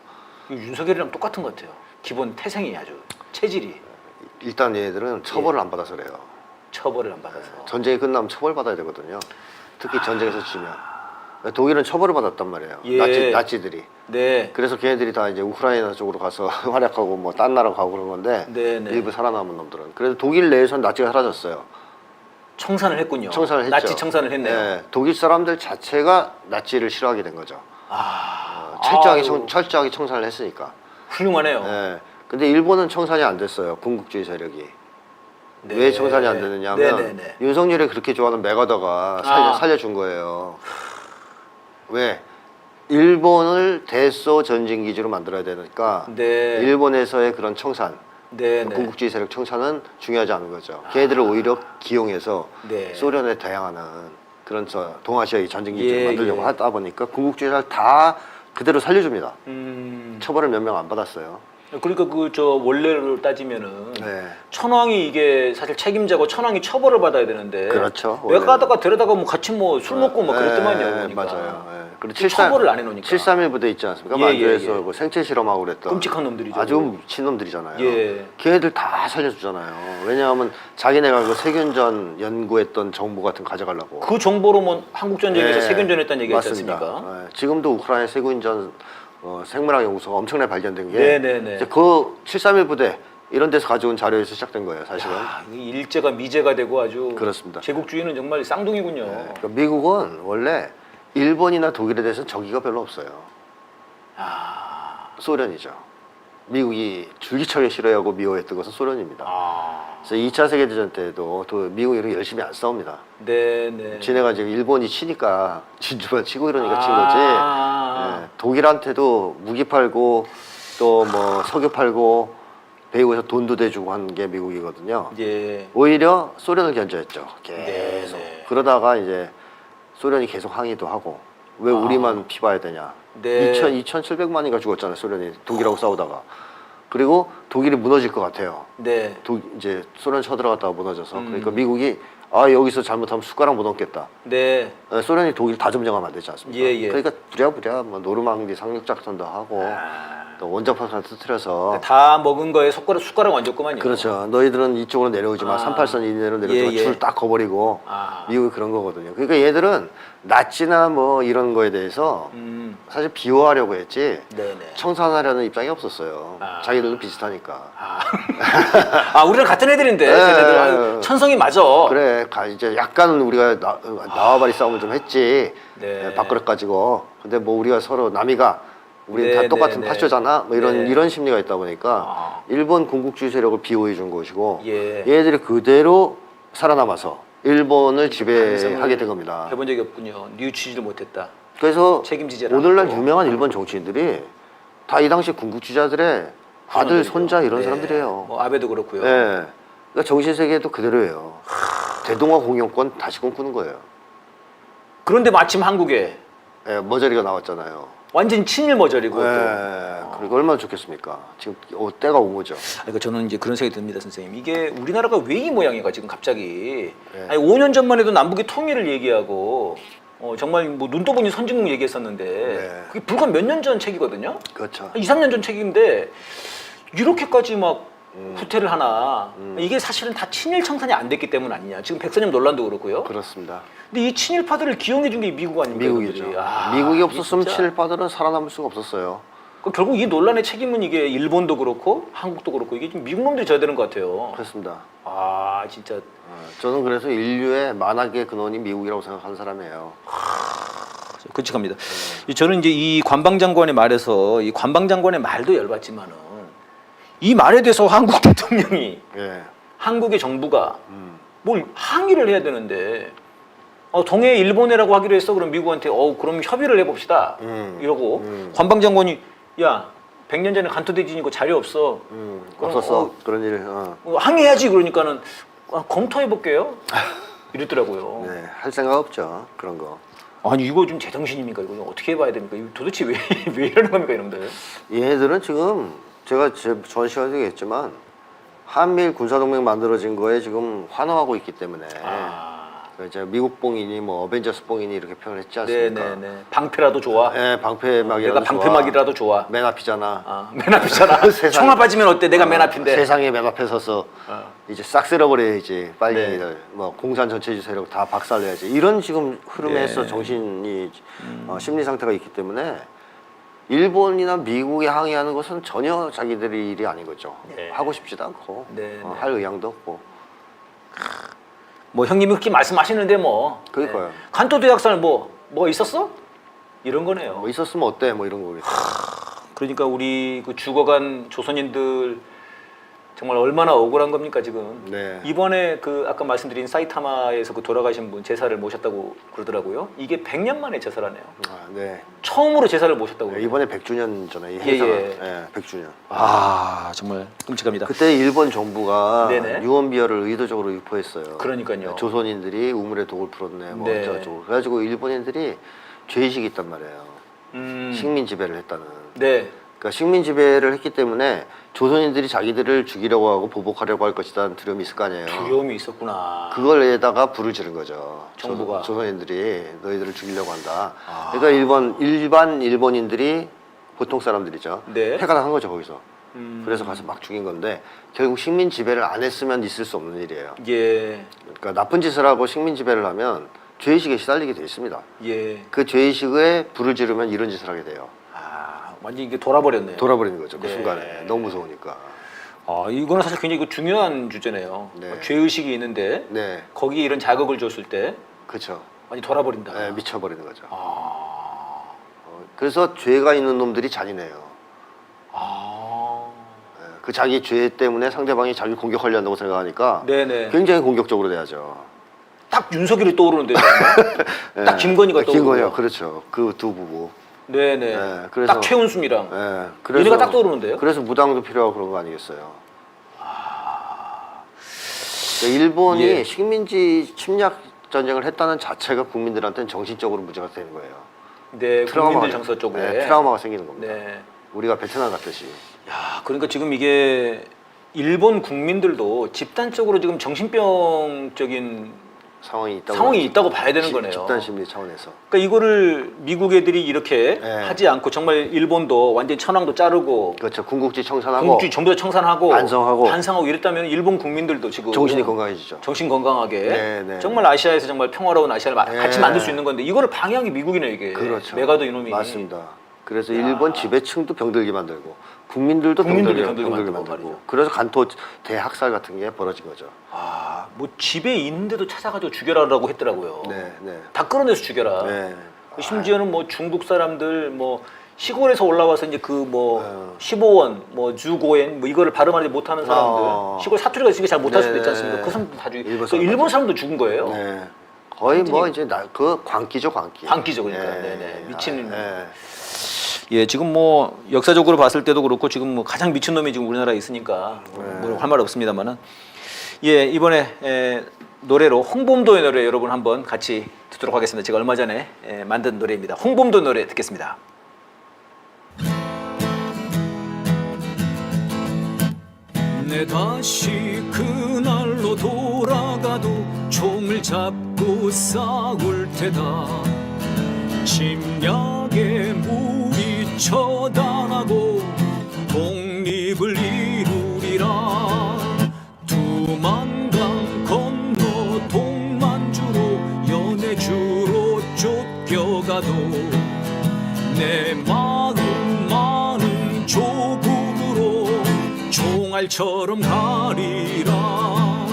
이거 윤석열이랑 똑같은 것 같아요. 기본 태생이 아주 체질이 일단 얘들은 처벌을 안 받아서 그래요. 처벌을 안 받아서. 전쟁이 끝나면 처벌받아야 되거든요. 특히 전쟁에서 지면. 독일은 처벌을 받았단 말이에요. 예. 나치들이. 네. 그래서 걔네들이 다 이제 우크라이나 쪽으로 가서 활약하고 뭐 딴 나라 가고 그런 건데 네, 네. 일부 살아남은 놈들은. 그래서 독일 내에서는 나치가 사라졌어요. 청산을 했군요. 청산을 했죠. 나치 청산을 했네요. 네, 독일 사람들 자체가 나치를 싫어하게 된 거죠. 아유, 철저하게 청산을 했으니까. 훌륭하네요. 네. 근데 일본은 청산이 안 됐어요. 군국주의 세력이. 네. 왜 청산이 안 되느냐면 네네네. 윤석열이 그렇게 좋아하는 메가더가 살려준 거예요. 왜? 일본을 대소 전쟁 기지로 만들어야 되니까 네. 일본에서의 그런 청산, 네네. 군국주의 세력 청산은 중요하지 않은 거죠. 걔네들을 오히려 기용해서 네. 소련에 대항하는 그런 동아시아의 전쟁 기지를 예, 만들려고 예. 하다 보니까 군국주의를 다 그대로 살려줍니다. 처벌을 몇 명 안 받았어요. 그러니까 원래로 따지면은 네. 천황이 이게 사실 책임자고 천황이 처벌을 받아야 되는데 그렇죠. 내가 가다가 데려다가 뭐 같이 뭐 술 먹고 뭐 그랬더만요. 네, 그러니까. 맞아요. 네. 그리고 처벌을 안 해놓으니까. 731 부대 있지 않습니까? 예, 만주에서 예, 예. 뭐 생체 실험하고 그랬던 끔찍한 놈들이죠. 아주 미친놈들이잖아요. 예. 걔네들 다 살려주잖아요. 왜냐하면 자기네가 그 세균전 연구했던 정보 같은 거 가져가려고. 그 정보로 뭐 한국 전쟁에서 네, 세균전 했다는 얘기가 있지 맞습니다. 않습니까? 네. 지금도 우크라이나 세균전 생물학 연구소가 엄청나게 발견된 게 네네네. 이제 그 731 부대 이런 데서 가져온 자료에서 시작된 거예요, 사실은. 이 일제가 미제가 되고 아주 그렇습니다. 제국주의는 정말 쌍둥이군요. 그러니까 미국은 원래 일본이나 독일에 대해서는 적의가 별로 없어요. 소련이죠. 미국이 줄기차게 싫어하고 미워했던 것은 소련입니다. 그래서 2차 세계대전 때도 미국이 이렇게 열심히 안 싸웁니다. 네네. 지네가 지금 일본이 치니까 진주만 치고 이러니까 친 거지. 예, 독일한테도 무기 팔고 또 뭐 석유 팔고 배후에서 돈도 대주고 한 게 미국이거든요. 예. 오히려 소련을 견제했죠. 계속. 네네. 그러다가 이제 소련이 계속 항의도 하고 왜 우리만 피봐야 되냐. 네. 2,700만인가 죽었잖아요. 소련이 독일하고 싸우다가. 그리고 독일이 무너질 것 같아요. 네. 이제 소련 쳐들어갔다가 무너져서 그러니까 미국이 여기서 잘못하면 숟가락 못 얹겠다. 네. 소련이 독일 다 점령하면 안 되지 않습니까? 예, 예. 그러니까 부랴부랴 뭐 노르망디 상륙작전도 하고 또 원자폭탄 터뜨려서 다 먹은 거에 숟가락 얹었구만요. 그렇죠. 너희들은 이쪽으로 내려오지 마. 38선 이내로 내려오지 마. 예, 예. 줄 딱 거버리고 아. 미국이 그런 거거든요. 그러니까 얘들은 나치나 뭐 이런 거에 대해서 사실 비호하려고 했지 네네. 청산하려는 입장이 없었어요. 자기들도 비슷하니까. 우리랑 같은 애들인데. 네. 쟤네들 아유, 천성이 맞아. 그래, 이제 약간은 우리가 나와바리 싸움을 좀 했지. 네. 밥그릇 가지고. 근데 뭐 우리가 서로 남이가 우리는 다 네, 똑같은 네, 파쇼잖아. 뭐 네. 이런 심리가 있다 보니까 일본 군국주의 세력을 비호해 준 것이고 예. 얘들이 그대로 살아남아서 일본을 지배하게 된 겁니다. 해본 적이 없군요. 뉘우치지도 못했다. 그래서 책임지지를 오늘날 않고. 유명한 일본 정치인들이 다 이 당시 군국주의자들의 아들, 손자 이런 네. 사람들이에요. 뭐 아베도 그렇고요. 예. 그러니까 정신세계도 그대로예요. 대동아 공영권 다시 꿈꾸는 거예요. 그런데 마침 한국에 예, 머저리가 나왔잖아요. 완전 친일 머저리고 또. 예, 그리고 얼마나 좋겠습니까? 지금 때가 온 거죠. 그러니까 저는 이제 그런 생각이 듭니다, 선생님. 이게 우리나라가 왜 이 모양이가 지금 갑자기? 네. 아니 5년 전만 해도 남북의 통일을 얘기하고 정말 뭐 눈도 보니 선진국 얘기했었는데 네. 그게 불과 몇 년 전 책이거든요. 그렇죠. 2, 3년 전 책인데 이렇게까지 막 후퇴를 하나? 이게 사실은 다 친일 청산이 안 됐기 때문 아니냐? 지금 백선엽 논란도 그렇고요. 그렇습니다. 근데 이 친일파들을 기용해 준 게 미국 아닙니까? 미국이죠. 이것들이? 아, 미국이 이게 없었으면 진짜- 친일파들은 살아남을 수가 없었어요. 그럼 결국 이 논란의 책임은 이게 일본도 그렇고 한국도 그렇고 이게 좀 미국 놈들이 져야 되는 것 같아요. 그렇습니다. 아 진짜 저는 그래서 인류의 만악의 근원이 미국이라고 생각하는 사람이에요. 끔찍합니다. 저는 이제 이 관방장관의 말에서 이 관방장관의 말도 열받지만은 이 말에 대해서 한국 대통령이 예. 한국의 정부가 뭘 항의를 해야 되는데 동해 일본해라고 하기로 했어. 그럼 미국한테 그럼 협의를 해봅시다. 이러고 관방장관이 야 100년 전에 간토대진이고 자료 없어. 없었어 그런 일. 항의해야지. 그러니까는 검토해볼게요. 이랬더라고요. 네, 할 생각 없죠 그런 거. 아니 이거 좀 제정신입니까? 이거 어떻게 해봐야 됩니까? 이거 도대체 왜 이러는 겁니까 이놈들? 얘네들은 지금 제가 전 시간에도 얘기했지만 한미일 군사동맹 만들어진 거에 지금 환호하고 있기 때문에 이제 미국 뽕이니 뭐 어벤져스 뽕이니 이렇게 표현을 했지 않습니까? 네네네. 방패라도 좋아. 네, 방패막이라도 내가 방패막이라도 좋아. 맨 앞이잖아. 맨 앞이잖아. 총알 빠지면 어때? 내가 맨 앞인데. 세상에 맨 앞에 서서 이제 싹 쓸어버려야지 빨갱이들. 뭐 공산 전체주의 세력 다 박살내야지. 이런 지금 흐름에서 정신이 심리 상태가 있기 때문에 일본이나 미국에 항의하는 것은 전혀 자기들의 일이 아닌 거죠. 네. 하고 싶지도 않고 네, 네. 할 의향도 없고. 뭐 형님이 그렇게 말씀하시는데 뭐. 그러니까요. 간토 대학살 뭐 있었어? 이런 거네요. 뭐 있었으면 어때? 뭐 이런 거겠죠. 그러니까 우리 그 죽어간 조선인들 정말 얼마나 억울한 겁니까 지금. 네. 이번에 그 아까 말씀드린 사이타마에서 그 돌아가신 분 제사를 모셨다고 그러더라고요. 이게 100년 만에 제사라네요. 네. 처음으로 제사를 모셨다고. 네, 이번에 100주년 전에 이 예, 행사가 예. 네, 100주년. 정말 끔찍합니다. 그때 일본 정부가 네네. 유언비어를 의도적으로 유포했어요. 그러니까요. 조선인들이 우물에 독을 풀었네, 뭐 네. 어쩌고. 그래가지고 일본인들이 죄의식이 있단 말이에요. 식민 지배를 했다는. 네. 그러니까 식민 지배를 했기 때문에 조선인들이 자기들을 죽이려고 하고 보복하려고 할 것이라는 두려움이 있을 거 아니에요. 두려움이 있었구나. 그걸에다가 불을 지른 거죠. 정부가. 조선인들이 너희들을 죽이려고 한다. 그러니까 일반 일본인들이 보통 사람들이죠. 네. 패가당한 거죠 거기서. 그래서 가서 막 죽인 건데 결국 식민 지배를 안 했으면 있을 수 없는 일이에요. 예. 그러니까 나쁜 짓을 하고 식민 지배를 하면 죄의식에 시달리게 돼 있습니다. 예. 그 죄의식에 불을 지르면 이런 짓을 하게 돼요. 완전 이게 돌아버렸네요. 돌아버리는 거죠. 그 네. 순간에 너무 무서우니까. 이거는 사실 굉장히 그 중요한 주제네요. 네. 죄의식이 있는데 네, 거기에 이런 자극을 줬을 때 그렇죠. 완전 돌아버린다. 네, 미쳐버리는 거죠. 아. 그래서 죄가 있는 놈들이 잔인해요. 아. 그 자기 죄 때문에 상대방이 자기 공격하려 한다고 생각하니까 네네. 굉장히 공격적으로 돼야죠. 딱 윤석열이 떠오르는데 딱 김건희가 떠오르고. 김건희요, 그렇죠. 그 두 부부. 네네. 네, 그래서- 딱 최은순이랑. 예, 얘네가 딱 떠오르는데요? 그래서 무당도 필요하고 그런 거 아니겠어요. 그러니까 일본이 예. 식민지 침략 전쟁을 했다는 자체가 국민들한테는 정신적으로 문제가 되는 거예요. 네. 국민들 정서 쪽에. 네, 트라우마가 생기는 겁니다. 네. 우리가 베트남 갔듯이. 야, 그러니까 지금 이게 일본 국민들도 집단적으로 지금 정신병적인 상황이 있다고 봐야 되는 거네요. 집단 심리 차원에서. 그러니까 이거를 미국 애들이 이렇게 네. 하지 않고 정말 일본도 완전 천황도 자르고 그렇죠. 군국주의 청산하고 공주주의 전부 다 청산하고 반성하고 이랬다면 일본 국민들도 지금 정신이 건강해지죠. 정신 건강하게 네, 네. 정말 아시아에서 정말 평화로운 아시아를 네. 같이 만들 수 있는 건데 이거를 방해한 게 미국이네 이게. 그렇죠. 메가도 이놈이. 맞습니다. 그래서 일본 지배층도 병들게 만들고 국민들도 병들게 만들고 말이죠. 그래서 간토 대학살 같은 게 벌어진 거죠. 뭐 집에 있는데도 찾아가지고 죽여라라고 했더라고요. 네, 네. 다 끌어내서 죽여라. 네. 심지어는 뭐 중국 사람들 뭐 시골에서 올라와서 이제 그 뭐 15원 뭐 주고엔 뭐 이거를 발음하지 못하는 사람들 시골 사투리가 있으니까 잘 못할 수도 있지 않습니까? 그 사람들 다 죽이. 일본 사람도 죽은 거예요. 네. 거의 뭐 이제 그 광기죠, 광기. 광기죠, 그러니까. 네, 네. 미친. 예, 지금 뭐 역사적으로 봤을 때도 그렇고 지금 뭐 가장 미친 놈이 지금 우리나라에 있으니까 뭐 할 말 없습니다만은 예, 이번에 노래로 홍범도의 노래 여러분 한번 같이 듣도록 하겠습니다. 제가 얼마 전에 만든 노래입니다. 홍범도 노래 듣겠습니다. 내 다시 그날로 돌아가도 총을 잡고 싸울 테다. 침략에 무리 처단하고 독립을 이루리라. 두만강 건너 동만주로 연해주로 쫓겨가도 내 마음 많은 조국으로 총알처럼 가리라.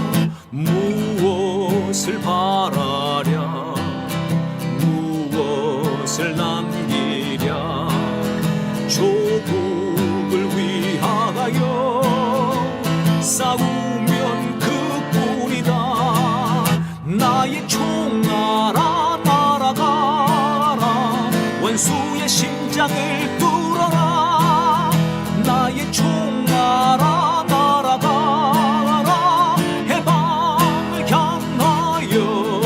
무엇을 바라랴 무엇을 남기랴. 조국을 위하여 싸우면 그뿐이다. 나의 총알아 날아가라. 원수의 심장을 뚫어라. 나의 총알아 날아가라. 해방을 향하여.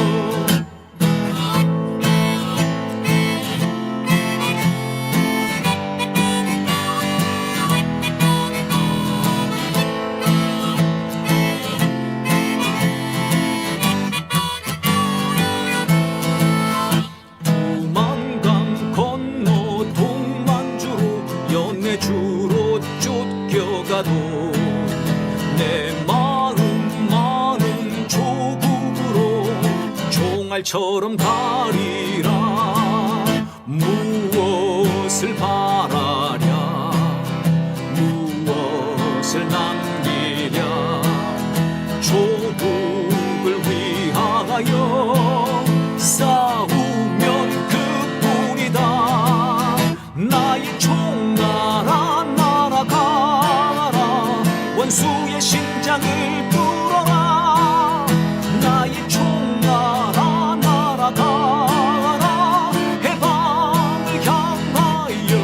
두만강 건너 동만주로 연해주로 쫓겨가도 내 마음 많은 조국으로 총알처럼 가리라. 무엇을 바라랴 무엇을 남기랴. 조국을 위하여 싸우면 그뿐이다. 나의 총알아 날아가라. 원수의 심장을 뚫어라. 나의 총알아 날아가라. 해방을 향하여.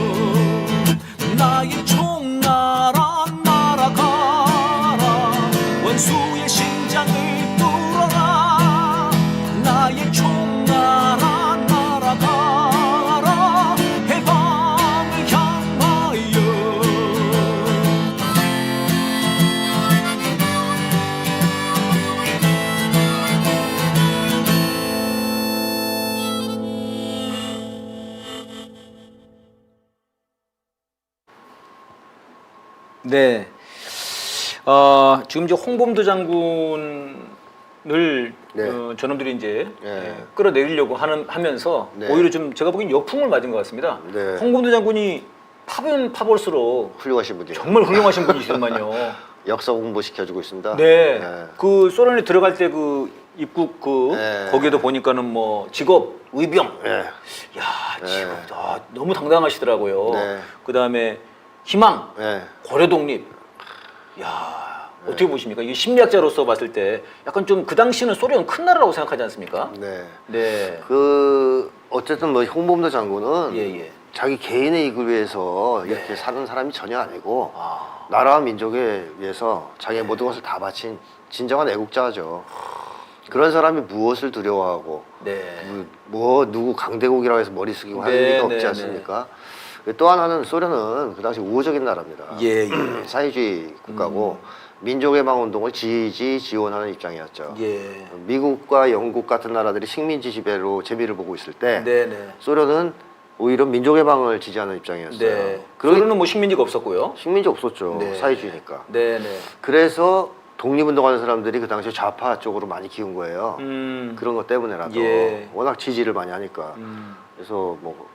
나의 총알아 날아가라. 원수의 심장을 뚫어라. 나의 총알아 날아가라. 해방을 향하여. 네. 지금 이제 홍범도 장군을 네. 저놈들이 이제 네. 끌어내리려고 하면서 네. 오히려 좀 제가 보기엔 역풍을 맞은 것 같습니다. 네. 홍범도 장군이 파면 파볼수록 훌륭하신 분이에요. 정말 훌륭하신 분이시더만요. 역사 공부 시켜주고 있습니다. 네. 네. 그 소련에 들어갈 때 그 입국 네. 거기에도 보니까는 뭐 직업 의병. 네. 야, 네. 직업 너무 당당하시더라고요. 네. 그다음에 희망, 네. 고려 독립. 야, 어떻게 보십니까? 이게 심리학자로서 봤을 때 약간 좀 그 당시는 소련 큰 나라라고 생각하지 않습니까? 네. 네. 어쨌든 뭐 홍범도 장군은 예. 자기 개인의 이익을 위해서 이렇게 네. 사는 사람이 전혀 아니고 아, 나라와 민족에 위해서 자기의 모든 것을 다 바친 진정한 애국자죠. 그런 사람이 무엇을 두려워하고 네. 누구 강대국이라고 해서 머리 숙이고 하는 네, 리가 없지 네, 않습니까? 또 하나는 소련은 그 당시 우호적인 나라입니다. 예. 사회주의 국가고 민족해방운동을 지원하는 입장이었죠. 예. 미국과 영국 같은 나라들이 식민지 지배로 재미를 보고 있을 때 네네. 소련은 오히려 민족해방을 지지하는 입장이었어요. 네. 그러기 소련은 뭐 식민지가 없었고요. 식민지 없었죠. 네. 사회주의니까. 네네. 그래서 독립운동하는 사람들이 그 당시에 좌파 쪽으로 많이 기운 거예요. 그런 것 때문에라도 예. 워낙 지지를 많이 하니까. 그래서 뭐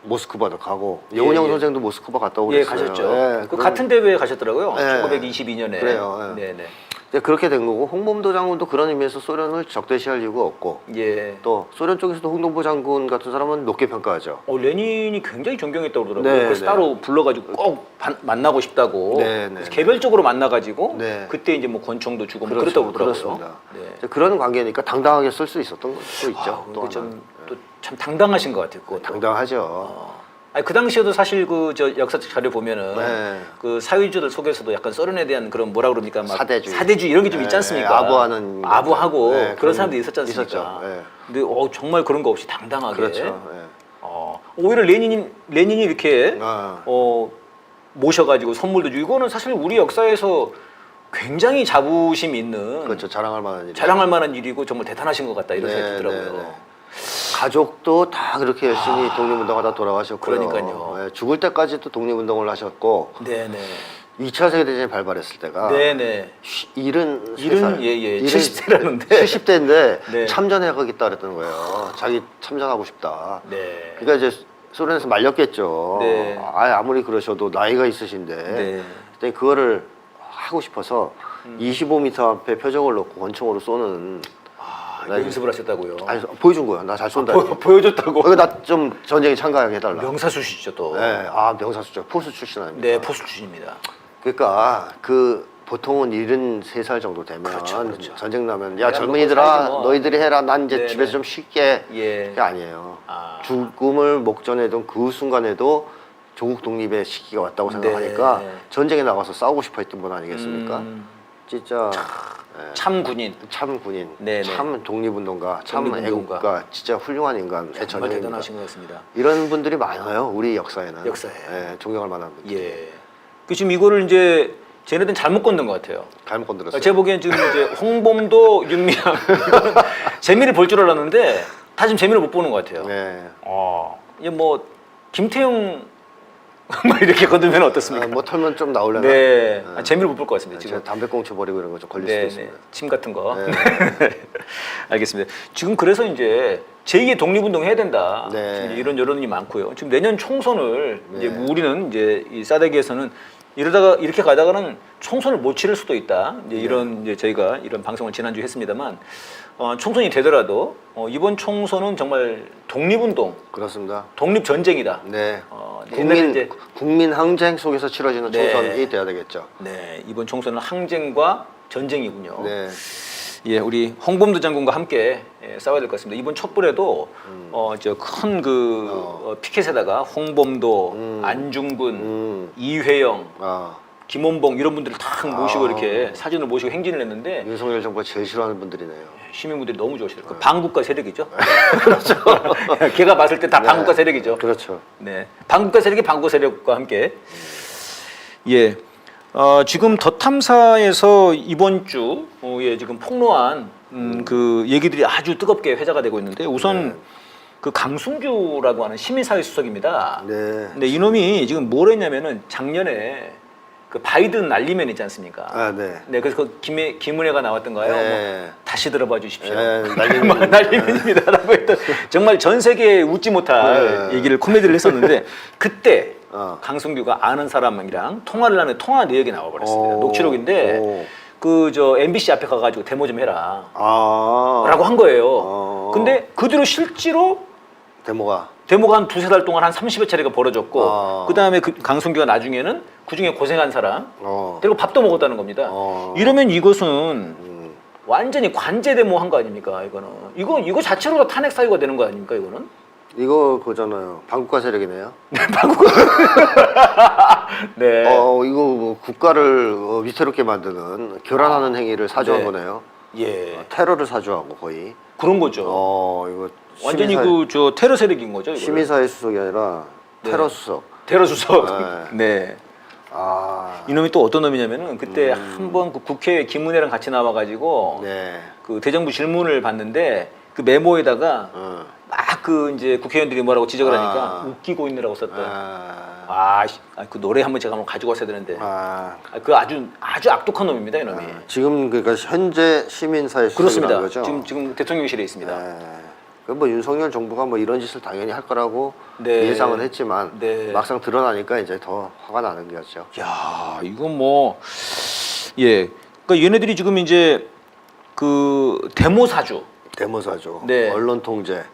모스크바도 가고 예, 여운형 예. 선생도 모스크바 갔다 오고 예, 그랬어요. 가셨죠. 예, 그 그런- 같은 대회에 가셨더라고요. 예. 1922년에. 그래요. 예. 네네. 이제 그렇게 된 거고 홍범도 장군도 그런 의미에서 소련을 적대시할 이유가 없고 예. 또 소련 쪽에서도 홍범도 장군 같은 사람은 높게 평가하죠. 레닌이 굉장히 존경했다고 그러더라고요. 네, 그래서 네. 따로 불러가지고 꼭 만나고 싶다고. 네, 네, 그래서 네. 개별적으로 만나가지고 네. 그때 이제 뭐 권총도 주고 뭐 그렇죠. 그랬다고 그러더라고요. 그렇습니다. 네. 이제 그런 관계니까 당당하게 쓸 수 있었던 것도 있죠. 또 근데 하나. 또 참 당당하신 것 같아요. 그것도. 당당하죠. 아니, 그 당시에도 사실 그 저 역사적 자료 보면은 네. 그 사회주의들 속에서도 약간 서른에 대한 그런 뭐라 그럽니까 막 사대주의. 이런 게 좀 있지 네, 않습니까? 아부하는 아부하고 네, 그런 그런 사람들이 있었지 않습니까? 있었죠. 네. 근데 정말 그런 거 없이 당당하게 그렇죠. 네. 오히려 레닌이 이렇게 아. 모셔가지고 선물도 주고 이거는 사실 우리 역사에서 굉장히 자부심 있는 그렇죠. 자랑할 만한 일. 자랑할 만한 일이고 정말 대단하신 것 같다 이런 네, 생각이 들더라고요. 네, 네. 가족도 다 그렇게 열심히 독립운동하다 돌아가셨고요. 그러니까요. 네, 죽을 때까지도 독립운동을 하셨고 네네. 2차 세계대전이 발발했을 때가 네네. 73살. 예 70세라는데 70대인데 네. 참전해가겠다 그랬던 거예요. 자기 참전하고 싶다. 네. 그러니까 이제 소련에서 말렸겠죠. 네. 아무리 그러셔도 나이가 있으신데 네. 그때 그거를 하고 싶어서 25m 앞에 표적을 놓고 권총으로 쏘는 연습을 하셨다고요. 아니 보여준 거야. 나 잘 쏜다. 보여줬다고. 나좀 전쟁에 참가하게 해달라. 명사수시죠 또. 네, 명사수죠. 포수 출신 아닙니까? 네, 포수 출신입니다. 그러니까 그 보통은 73살 정도 되면 그렇죠, 그렇죠. 전쟁 나면 야, 야 젊은이들아 먹고 살지 뭐. 너희들이 해라. 난 이제 네, 집에서 네. 좀 쉴게. 예. 그게 아니에요. 아. 죽음을 목전에 둔 그 순간에도 조국 독립의 시기가 왔다고 생각하니까 네. 전쟁에 나가서 싸우고 싶어 했던 분 아니겠습니까? 음. 진짜 참 군인. 참 군인, 네, 네. 참 독립운동가, 참 독립운동가. 애국가, 진짜 훌륭한 인간의 정말 전형입니다. 대단하신 것 같습니다. 이런 분들이 많아요, 우리 역사에는. 역사에. 예, 존경할 만한 분들. 예. 그 지금 이거를 이제 쟤네들은 잘못 건든 것 같아요. 잘못 건드렸어요. 제가 보기엔 지금 이제 홍범도, 윤미향 이거는 재미를 볼 줄 알았는데 다 지금 재미를 못 보는 것 같아요. 네. 이제 뭐 김태용 뭐 이렇게 건들면 어떻습니까? 뭐 털면 좀 나올려나? 네, 재미를 못 볼 것 같습니다. 지금 제가 담배꽁초 버리고 이런 거 좀 걸릴 네, 수도 있습니다. 침 같은 거. 네. 알겠습니다. 지금 그래서 이제 제2의 독립운동 해야 된다. 네. 지금 이런 여론이 많고요. 지금 내년 총선을 이제 네. 우리는 이제 이 사대기에서는 이러다가 이렇게 가다가는 총선을 못 치를 수도 있다. 이제 이런 이제 저희가 이런 방송을 지난주 에 했습니다만 총선이 되더라도 이번 총선은 정말 독립운동, 그렇습니다. 독립전쟁이다. 네. 옛날에 이제 국민 항쟁 속에서 치러지는 네. 총선이 돼야 되겠죠. 네, 이번 총선은 항쟁과 전쟁이군요. 네. 예, 우리 홍범도 장군과 함께 싸워야 될 것 같습니다. 이번 촛불에도 저 큰 그 피켓에다가 홍범도, 안중근, 이회영, 김원봉 이런 분들을 딱 모시고 이렇게 사진을 모시고 행진을 했는데 윤석열 정부가 제일 싫어하는 분들이네요. 시민분들이 너무 좋아하시더라고요. 그 반국가 세력이죠. 그렇죠. 걔가 봤을 때 다 반국가 세력이죠. 그렇죠. 네, 반국가 세력이 반국가 세력과 함께. 예. 지금 더 탐사에서 이번 주 지금 폭로한 그 얘기들이 아주 뜨겁게 회자가 되고 있는데 우선 그 강승규라고 하는 시민사회 수석입니다. 네. 근데 이놈이 지금 뭘 했냐면은 작년에 그 바이든 난리면 있지 않습니까? 네. 네, 그래서 그 김은혜가 나왔던가요? 네. 뭐 다시 들어봐 주십시오. 네, 난리면. 난리면입니다라고 했던 정말 전 세계에 웃지 못할 네. 얘기를 코미디를 했었는데 그때 강승규가 강승규가 아는 사람이랑 통화를 하는 통화 내역이 나와버렸습니다. 녹취록인데 그 저 MBC 앞에 가가지고 데모 좀 해라 라고 한 거예요. 근데 그 뒤로 실제로 데모가 한 두세 달 동안 한 30여 차례가 벌어졌고 그 다음에 그 강승규가 나중에는 그 중에 고생한 사람 그리고 밥도 먹었다는 겁니다. 이러면 이것은 완전히 관제 데모 한 거 아닙니까? 이거는 이거 자체로도 탄핵 사유가 되는 거 아닙니까? 이거는 이거 그잖아요. 반국가 세력이네요. 네. 이거 뭐 국가를 위태롭게 만드는 교란하는 행위를 사주한 네. 거네요. 예. 테러를 사주하고 거의. 그런 거죠. 이거 완전히 그 저 테러 세력인 거죠. 이거를. 시민사회 수석이 아니라 네. 테러 수석. 테러 수석. 네. 네. 이놈이 또 어떤 놈이냐면은 그때 한번 그 국회에 김은혜랑 같이 나와가지고 네. 그 대정부 질문을 받는데 그 메모에다가 막 그 이제 국회의원들이 뭐라고 지적을 하니까 웃기고 있느라고 썼다. 그 노래 한번 제가 한번 가지고 왔어야 되는데. 그 아주 악독한 놈입니다, 이놈이. 지금 그러니까 현재 시민사회 그렇습니다. 수석이라는 거죠. 지금 대통령실에 있습니다. 뭐 윤석열 정부가 뭐 이런 짓을 당연히 할 거라고 네. 예상은 했지만 네. 막상 드러나니까 이제 더 화가 나는 거죠. 야, 이건 뭐 그러니까 얘네들이 지금 이제 그 데모사주. 네. 언론 통제.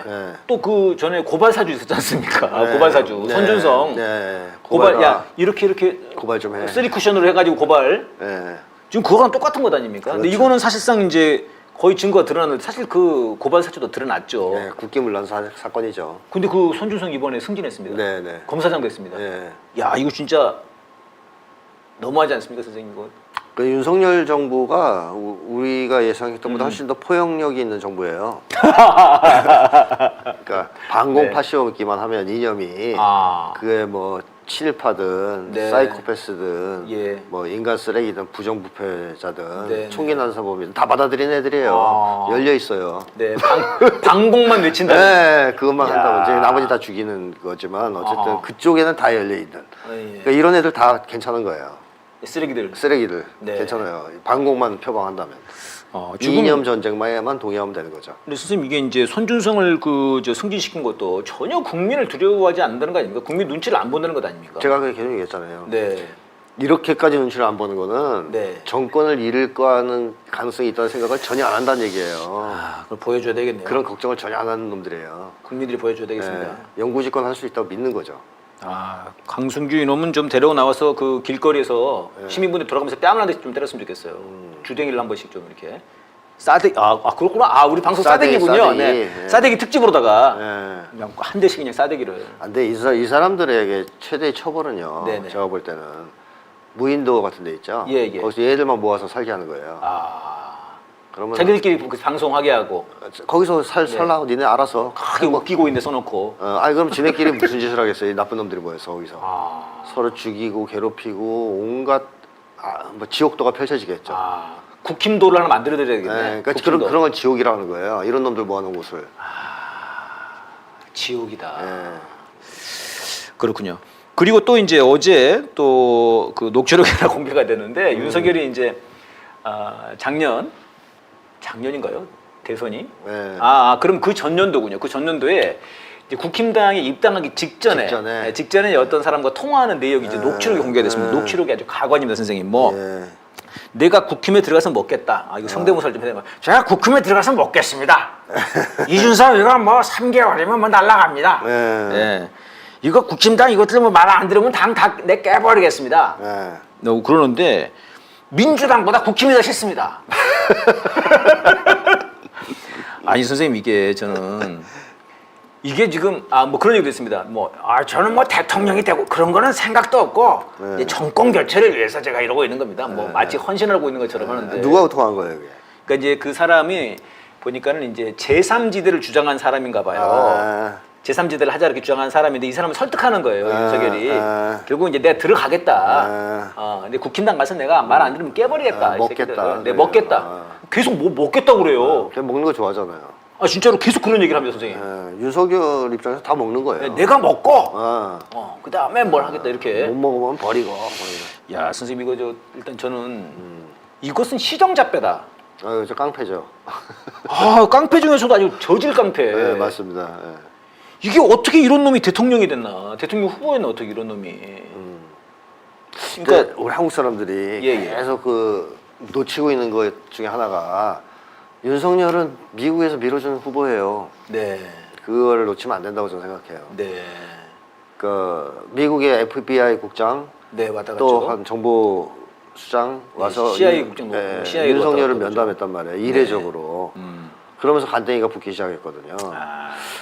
네. 또 그 전에 고발사주 있었지 않습니까? 네. 고발사주. 네. 손준성. 네. 고발. 야 이렇게 고발 좀 해. 쓰리 쿠션으로 해가지고 고발. 네. 지금 그거랑 똑같은 것 아닙니까? 근데 이거는 사실상 이제 거의 증거가 드러났는데 사실 그 고발 사주도 드러났죠. 네, 국기문란 사건이죠. 근데 그 손준성 이번에 승진했습니다. 네네. 검사장 됐습니다. 네. 야 이거 진짜 너무하지 않습니까, 선생님? 이거? 그 윤석열 정부가 우리가 예상했던 것보다 훨씬 더 포용력이 있는 정부예요. 그러니까 반공 네. 파시오기만 하면 이념이 아. 그게 뭐 친일파든 네. 사이코패스든 예. 뭐 인간 쓰레기든 부정부패자든 네. 총기 난사범이든 다 받아들이는 애들이에요. 아. 열려 있어요. 네, 방공만 외친다. 네, 그것만 야. 한다고 이제 나머지 다 죽이는 거지만 어쨌든 아하. 그쪽에는 다 열려 있는. 예. 그러니까 이런 애들 다 괜찮은 거예요. 쓰레기들. 쓰레기들 네. 괜찮아요. 반공만 표방한다면 지금 이념 전쟁만에만 동의하면 되는 거죠. 근데 선생님 이게 이제 손준성을 저 승진시킨 것도 전혀 국민을 두려워하지 않는다는 거 아닙니까? 국민 눈치를 안 본다는 것 아닙니까? 제가 그렇게 계속 얘기했잖아요. 네. 이렇게까지 눈치를 안 보는 거는 네. 정권을 잃을 거하는 가능성이 있다는 생각을 전혀 안 한다는 얘기예요. 아, 그걸 보여줘야 되겠네요. 그런 걱정을 전혀 안 하는 놈들이에요. 국민들이 보여줘야 되겠습니다. 네, 영구집권 할 수 있다고 믿는 거죠. 아, 강승규 이놈은 좀 데리고 나와서 그 길거리에서 네. 시민분들 돌아가면서 뺨을 한 대씩 좀 때렸으면 좋겠어요. 주댕이를 한 번씩 좀 이렇게. 싸대기, 그렇구나. 아, 우리 방송 싸대기, 싸대기군요. 싸대기. 네. 네. 싸대기 특집으로다가 네. 그냥 한 대씩 그냥 싸대기를. 근데 이 사람들에게 최대의 처벌은요. 네네. 제가 볼 때는 무인도 같은 데 있죠. 예, 예. 거기서 얘들만 모아서 살게 하는 거예요. 그러면 자기들끼리 그 방송하게 하고 거기서 살라고 니네 알아서 크게 웃기고 있는데 써놓고. 그럼 지네끼리 무슨 짓을 하겠어요? 이 나쁜 놈들이 모여서 거기서 서로 죽이고 괴롭히고 온갖 뭐 지옥도가 펼쳐지겠죠. 국힘도를 하나 만들어드려야겠네. 네, 그러니까 국힘도. 그런 걸 지옥이라는 거예요. 이런 놈들 모아놓은 곳을. 지옥이다. 네. 그렇군요. 그리고 또 이제 어제 또 그 녹취록이 하나 공개가 됐는데 윤석열이 이제 작년인가요? 대선이? 네. 그럼 그 전년도군요. 그 전년도에 이제 국힘당에 입당하기 직전에 어떤 사람과 통화하는 내용이 이제 녹취록이 공개됐습니다. 녹취록이 아주 가관입니다, 선생님. 예. 내가 국힘에 들어가서 먹겠다. 이거 성대모사를 좀 해야 되나? 제가 국힘에 들어가서 먹겠습니다. 이준석 이거 뭐 3개월이면 뭐 날라갑니다. 네. 예. 이거 국힘당 이것들 뭐 말 안 들으면 당 다 내 깨버리겠습니다. 네. 그러는데 민주당보다 국힘이 더 싫습니다. 아니 선생님 이게 저는 이게 지금 뭐 그런 얘기도 있습니다. 저는 뭐 대통령이 되고 그런 거는 생각도 없고 이제 정권 교체를 위해서 제가 이러고 있는 겁니다. 뭐 마치 헌신하고 있는 것처럼 하는데. 누가 통한 거예요, 그게? 그러니까 이제 그 사람이 보니까는 이제 제3지대를 주장한 사람인가 봐요. 제3지대를 하자 이렇게 주장한 사람인데 이 사람을 설득하는 거예요, 윤석열이. 결국 이제 내가 들어가겠다. 근데 국힘당 가서 내가 말 안 들으면 깨버리겠다. 먹겠다. 네, 먹겠다. 계속 먹겠다고 그래요. 그냥 먹는 거 좋아하잖아요. 진짜로 계속 그런 얘기를 합니다, 선생님. 윤석열 입장에서 다 먹는 거예요. 내가 먹고, 못 그 다음에 뭘 하겠다, 이렇게. 먹으면 버리고. 야, 선생님, 이거 일단 저는 이것은 시정잡배다. 저 깡패죠. 깡패 중에서도 아주 저질 깡패. 네, 맞습니다. 네. 이게 어떻게 이런 놈이 대통령이 됐나? 대통령 후보에는 어떻게 이런 놈이? 그러니까 우리 한국 사람들이 예. 계속 놓치고 있는 것 중에 하나가 윤석열은 미국에서 밀어주는 후보예요. 네. 그거를 놓치면 안 된다고 저는 생각해요. 네. 미국의 FBI 국장 네, 왔다 갔죠. 또 한 정보수장 와서 CIA 국장 CIA 로 윤석열을 왔다 갔다 면담했단 말이에요. 이례적으로. 그러면서 간땡이가 붙기 시작했거든요.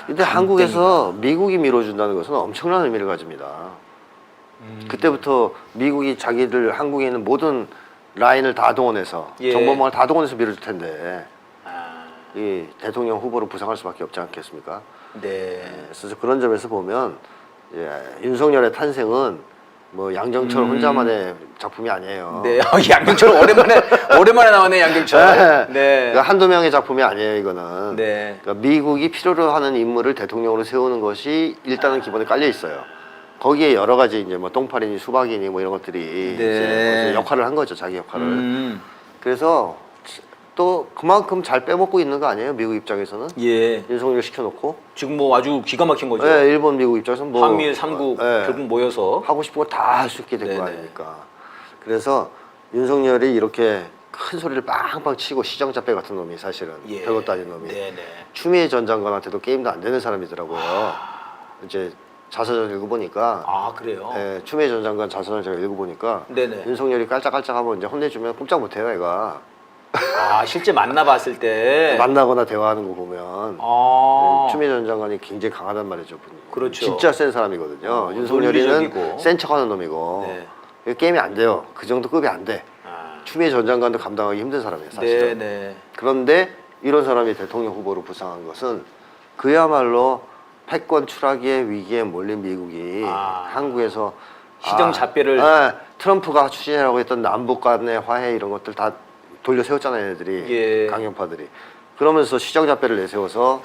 근데 한국에서 미국이 밀어준다는 것은 엄청난 의미를 가집니다. 그때부터 미국이 자기들 한국에 있는 모든 라인을 다 동원해서 정보망을 다 동원해서 밀어줄 텐데 이 대통령 후보로 부상할 수밖에 없지 않겠습니까? 네. 그래서 그런 점에서 보면 윤석열의 탄생은 뭐 양정철 혼자만의 작품이 아니에요. 네. 양경철 오랜만에 나왔네, 양경철. 네. 그러니까 한두 명의 작품이 아니에요, 이거는. 네. 그러니까 미국이 필요로 하는 인물을 대통령으로 세우는 것이 일단은 기본에 깔려 있어요. 거기에 여러 가지 이제 뭐 똥파리니 수박이니 뭐 이런 것들이 이제 역할을 한 거죠, 자기 역할을. 그래서 또 그만큼 잘 빼먹고 있는 거 아니에요, 미국 입장에서는? 예. 윤석열 시켜놓고. 지금 뭐 아주 기가 막힌 거죠. 네, 일본, 미국 입장에서는 뭐 한미일 3국 결국 모여서 하고 싶은 거 다 할 수 있게 된 거 아닙니까? 그래서 윤석열이 이렇게 큰 소리를 빵빵 치고 시정잡배 같은 놈이 사실은 별것도 아닌 놈이 추미애 전 장관한테도 게임도 안 되는 사람이더라고요. 이제 자서전 읽어보니까 그래요? 네, 추미애 전 장관 자서전 제가 읽어보니까 윤석열이 깔짝깔짝하면 이제 혼내주면 꼼짝 못해요, 애가. 아 실제 만나봤을 때. 만나거나 대화하는 거 보면 아. 추미애 전 장관이 굉장히 강하단 말이죠. 분이. 그렇죠. 진짜 센 사람이거든요. 윤석열이는 논리적이고. 센 척하는 놈이고 네. 게임이 안 돼요. 그 정도 급이 안 돼. 아. 추미애 전 장관도 감당하기 힘든 사람이에요. 사실은. 네네. 그런데 이런 사람이 대통령 후보로 부상한 것은 그야말로 패권 추락의 위기에 몰린 미국이 한국에서 시정잣배를 트럼프가 추진하라고 했던 남북 간의 화해 이런 것들 다 돌려 세웠잖아요, 얘들이. 예. 강경파들이. 그러면서 시정잣배를 내세워서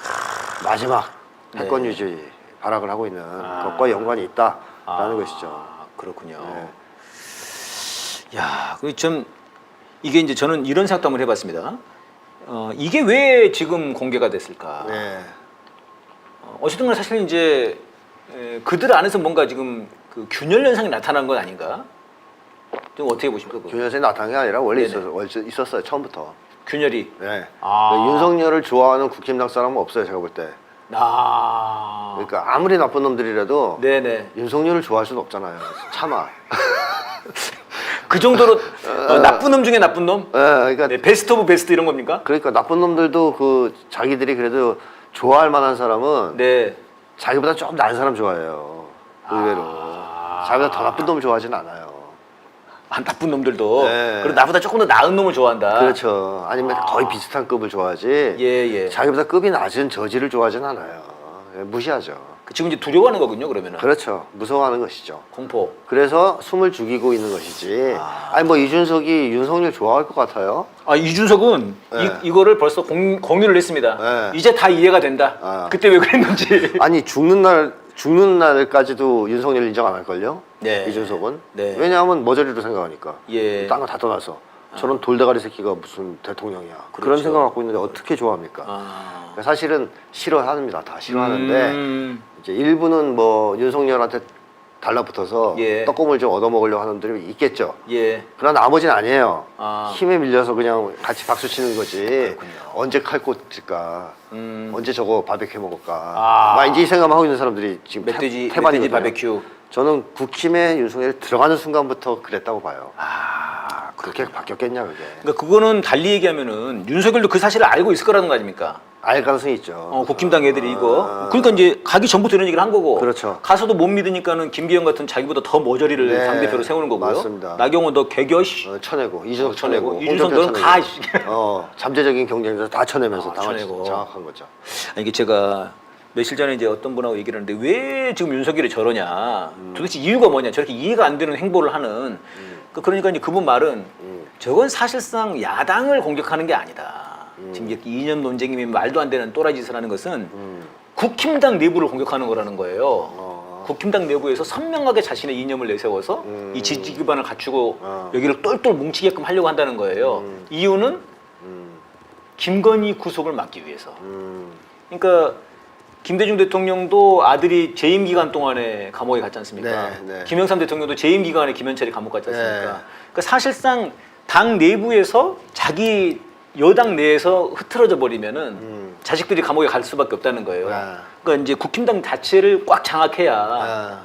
마지막 패권 네. 유지 발악을 하고 있는 것과 연관이 있다라는 것이죠. 그렇군요. 네. 야, 좀 이게 이제 저는 이런 생각도 한번 해봤습니다. 이게 왜 지금 공개가 됐을까? 네. 어쨌든 간에 사실 이제 그들 안에서 뭔가 지금 그 균열 현상이 나타난 건 아닌가? 좀 어떻게 보십니까? 균열이 나타난 게 아니라 원래 네네. 있었어요, 처음부터. 균열이. 네. 아. 윤석열을 좋아하는 국힘당 사람은 없어요, 제가 볼 때. 그러니까 아무리 나쁜 놈들이라도 네네. 윤석열을 좋아할 수는 없잖아요. 참아. 그 정도로 나쁜 놈 중에 나쁜 놈? 그러니까 네, 베스트 오브 베스트 이런 겁니까? 그러니까 나쁜 놈들도 그 자기들이 그래도 좋아할 만한 사람은 네. 자기보다 좀 나은 사람 좋아해요. 의외로. 자기보다 더 나쁜 놈을 좋아하진 않아요. 나쁜 놈들도. 네. 그리고 나보다 조금 더 나은 놈을 좋아한다. 그렇죠. 아니면 거의 비슷한 급을 좋아하지. 예. 자기보다 급이 낮은 저지를 좋아하진 않아요. 무시하죠. 지금 이제 두려워하는 거군요, 그러면은. 그렇죠. 무서워하는 것이죠. 공포. 그래서 숨을 죽이고 있는 것이지. 아니 뭐 이준석이 윤석열 좋아할 것 같아요? 이준석은 네. 이거를 벌써 공유를 했습니다. 네. 이제 다 이해가 된다. 그때 왜 그랬는지. 아니 죽는 날까지도 윤석열 인정 안 할걸요? 네. 이준석은? 네. 왜냐하면 머저리로 생각하니까. 예. 딴 거 다 떠나서. 저런 돌대가리 새끼가 무슨 대통령이야. 그런 그렇죠. 생각 갖고 있는데 어떻게 좋아합니까? 그러니까 사실은 싫어합니다. 다 싫어하는데 이제 일부는 뭐 윤석열한테 달라붙어서 예. 떡고물 좀 얻어먹으려고 하는 놈들이 있겠죠. 예. 그러나 나머지는 아니에요. 아. 힘에 밀려서 그냥 같이 박수 치는 거지. 그렇군요. 언제 칼 꽂을까? 언제 저거 바베큐 먹을까? 아. 막 이제 이 생각만 하고 있는 사람들이 지금 멧돼지 태반이거든요. 바베큐. 저는 국힘에 윤석열이 들어가는 순간부터 그랬다고 봐요. 그렇게 그렇군요. 바뀌었겠냐 그게. 그러니까 그거는 달리 얘기하면은 윤석열도 그 사실을 알고 있을 거라는 거 아닙니까? 알 가능성이 있죠. 국힘당 애들이 이거. 그러니까 이제 가기 전부터 이런 얘기를 한 거고. 그렇죠. 가서도 못 믿으니까는 김기현 같은 자기보다 더 머저리를 네. 당대표로 세우는 거고요. 맞습니다. 나경원 너 개겨 씨. 쳐내고 이준석 쳐내고 이준석 홍준표 너는 가. 쳐내고. 잠재적인 경쟁자 다 쳐내면서 쳐내고. 장악한 거죠. 이게 제가 며칠 전에 이제 어떤 분하고 얘기를 하는데 왜 지금 윤석열이 저러냐. 도대체 이유가 뭐냐. 저렇게 이해가 안 되는 행보를 하는. 그러니까 이제 그분 말은 저건 사실상 야당을 공격하는 게 아니다. 지금 이렇게 이념 논쟁이면 말도 안 되는 또라이 짓을 하는 것은 국힘당 내부를 공격하는 거라는 거예요. 국힘당 내부에서 선명하게 자신의 이념을 내세워서 이 지지 기반을 갖추고 여기를 똘똘 뭉치게끔 하려고 한다는 거예요. 이유는 김건희 구속을 막기 위해서. 그러니까 김대중 대통령도 아들이 재임 기간 동안에 감옥에 갔지 않습니까? 네. 김영삼 대통령도 재임 기간에 김현철이 감옥 갔지 않습니까? 네. 그러니까 사실상 당 내부에서 자기 여당 내에서 흐트러져 버리면은 자식들이 감옥에 갈 수밖에 없다는 거예요. 그러니까 이제 국힘당 자체를 꽉 장악해야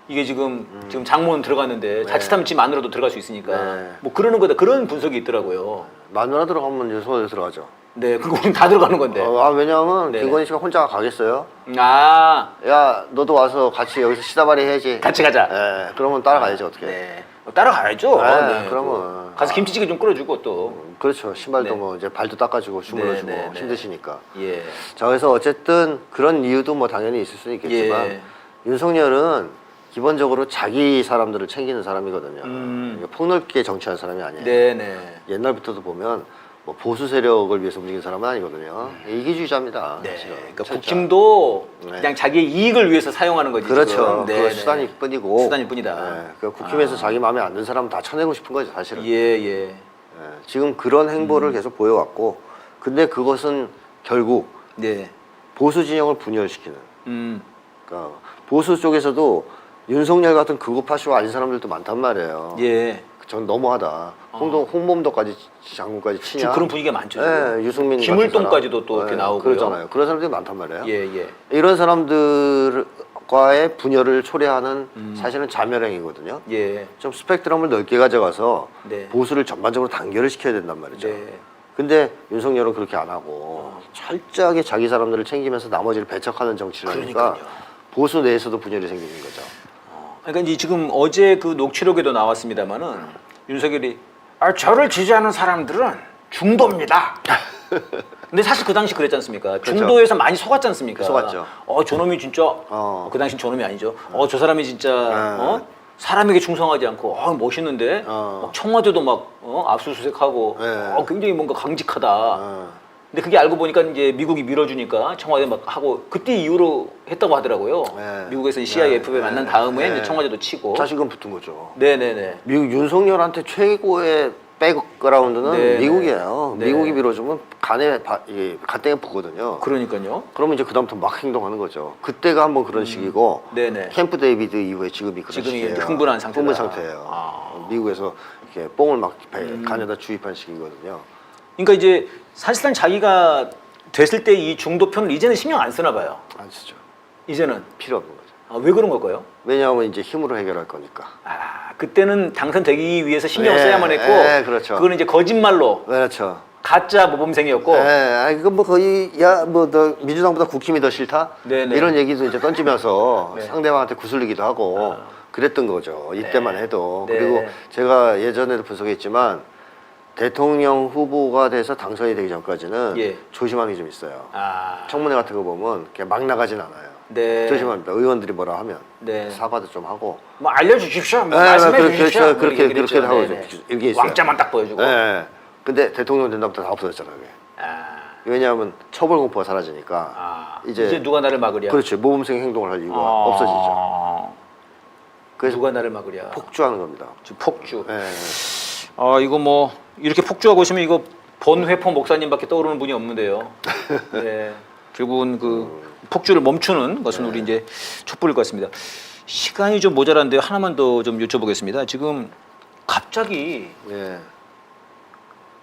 이게 지금 장모는 들어갔는데 자칫하면 지 마누라도 들어갈 수 있으니까 뭐 그러는 거다 그런 분석이 있더라고요. 마누라 들어가면 윤석열 들어가죠. 네, 그거 우린 다 들어가는 건데. 왜냐하면 네네. 김건희 씨가 혼자 가겠어요? 야, 너도 와서 같이 여기서 시다발이 해야지. 같이 가자. 그러면 따라가야지 어떻게? 네. 따라가야죠. 그러면 가서 김치찌개 좀 끓여주고 또. 그렇죠. 신발도 네. 뭐 이제 발도 닦아주고 주물러주고 네. 힘드시니까. 예. 자, 그래서 어쨌든 그런 이유도 뭐 당연히 있을 수는 있겠지만 예. 윤석열은 기본적으로 자기 사람들을 챙기는 사람이거든요. 그러니까 폭넓게 정치하는 사람이 아니에요. 네네. 옛날부터도 보면 뭐 보수 세력을 위해서 움직이는 사람은 아니거든요. 이기주의자입니다. 네. 사실은. 그러니까 진짜. 국힘도 네. 그냥 자기의 이익을 위해서 사용하는 거지. 그렇죠. 지금. 네, 그거 네. 수단일 뿐이고. 수단일 뿐이다. 그러니까 국힘에서 자기 마음에 안 드는 사람은 다 쳐내고 싶은 거죠, 사실은. 예. 지금 그런 행보를 계속 보여왔고, 근데 그것은 결국 네. 보수 진영을 분열시키는. 그러니까 보수 쪽에서도 윤석열 같은 극우 파쇼 아닌 사람들도 많단 말이에요. 예. 전 너무하다. 홍범도까지 장군까지 치냐? 지금 그런 분위기가 많죠. 지금. 네, 유승민 김을동까지도 같은 또 사람. 이렇게 나오고요. 그러잖아요. 그런 사람들이 많단 말이에요. 예. 이런 사람들과의 분열을 초래하는 사실은 자멸행위거든요. 예. 좀 스펙트럼을 넓게 가져가서 네. 보수를 전반적으로 단결을 시켜야 된단 말이죠. 네. 근데 윤석열은 그렇게 안 하고 철저하게 자기 사람들을 챙기면서 나머지를 배척하는 정치를 하니까 그러니까요. 보수 내에서도 분열이 생기는 거죠. 그러니까 이제 지금 어제 그 녹취록에도 나왔습니다만은 윤석열이 저를 지지하는 사람들은 중도입니다. 근데 사실 그 당시 그랬지 않습니까? 그렇죠. 중도에서 많이 속았지 않습니까? 속았죠. 저놈이 진짜 그 당시 저놈이 아니죠. 저 사람이 진짜 사람에게 충성하지 않고 멋있는데 막 청와대도 막 압수수색하고 네. 굉장히 뭔가 강직하다. 근데 그게 알고 보니까 이제 미국이 밀어주니까 청와대 막 하고 그때 이후로 했다고 하더라고요. 네. 미국에서 CIA, 네. FBI 만난 다음에 네. 이제 청와대도 치고. 자신감 붙은 거죠. 네네네. 미국 윤석열한테 최고의 백그라운드는 네, 미국이에요. 네. 미국이 밀어주면 간땡에 붙거든요. 그러니까요. 그러면 이제 그다음부터 막 행동하는 거죠. 그때가 한번 그런 시기고 네네. 캠프 데이비드 이후에 지금이 그런 지금이 시기예요. 흥분한 상태다. 흥분 상태예요. 미국에서 이렇게 뽕을 막 간에다 주입한 시기거든요. 그러니까 이제 사실상 자기가 됐을 때 이 중도편을 이제는 신경 안 쓰나 봐요. 안 쓰죠. 이제는. 필요 없는 거죠. 왜 그런 걸까요? 왜냐하면 이제 힘으로 해결할 거니까. 그때는 당선되기 위해서 신경 네, 써야만 했고 네, 그렇죠. 그거는 이제 거짓말로 그렇죠. 가짜 모범생이었고 이거 뭐 거의 너 민주당보다 국힘이 더 싫다? 네네. 이런 얘기도 이제 던지면서 네. 상대방한테 구슬리기도 하고 그랬던 거죠. 이때만 해도. 네. 그리고 제가 예전에도 분석했지만 대통령 후보가 돼서 당선이 되기 전까지는 예. 조심하는 게 좀 있어요. 아, 청문회 같은 거 보면 그냥 막 나가진 않아요. 네. 조심합니다. 의원들이 뭐라 하면 네. 사과도 좀 하고. 뭐 알려주십시오. 뭐 네, 말씀해 그렇게, 주십시오. 그렇죠. 뭐 그렇게 이렇게 그랬죠. 하고 네네. 이게 있어요. 왕자만 딱 보여주고. 네. 근데 대통령 된다부터 다 없어졌잖아요. 그게. 아, 왜냐하면 처벌 공포가 사라지니까 이제 누가 나를 막으랴. 그렇죠. 모범생 행동을 할 이유가 없어지죠. 그래서 누가 나를 막으랴. 폭주하는 겁니다. 지금 폭주. 네. 이거 뭐 이렇게 폭주하고 있으면 이거 번회포 목사님밖에 떠오르는 분이 없는데요. 네. 결국은 그 폭주를 멈추는 것은 우리 이제 촛불일 것 같습니다. 시간이 좀 모자란데 하나만 더 좀 여쭤보겠습니다. 지금 갑자기 네.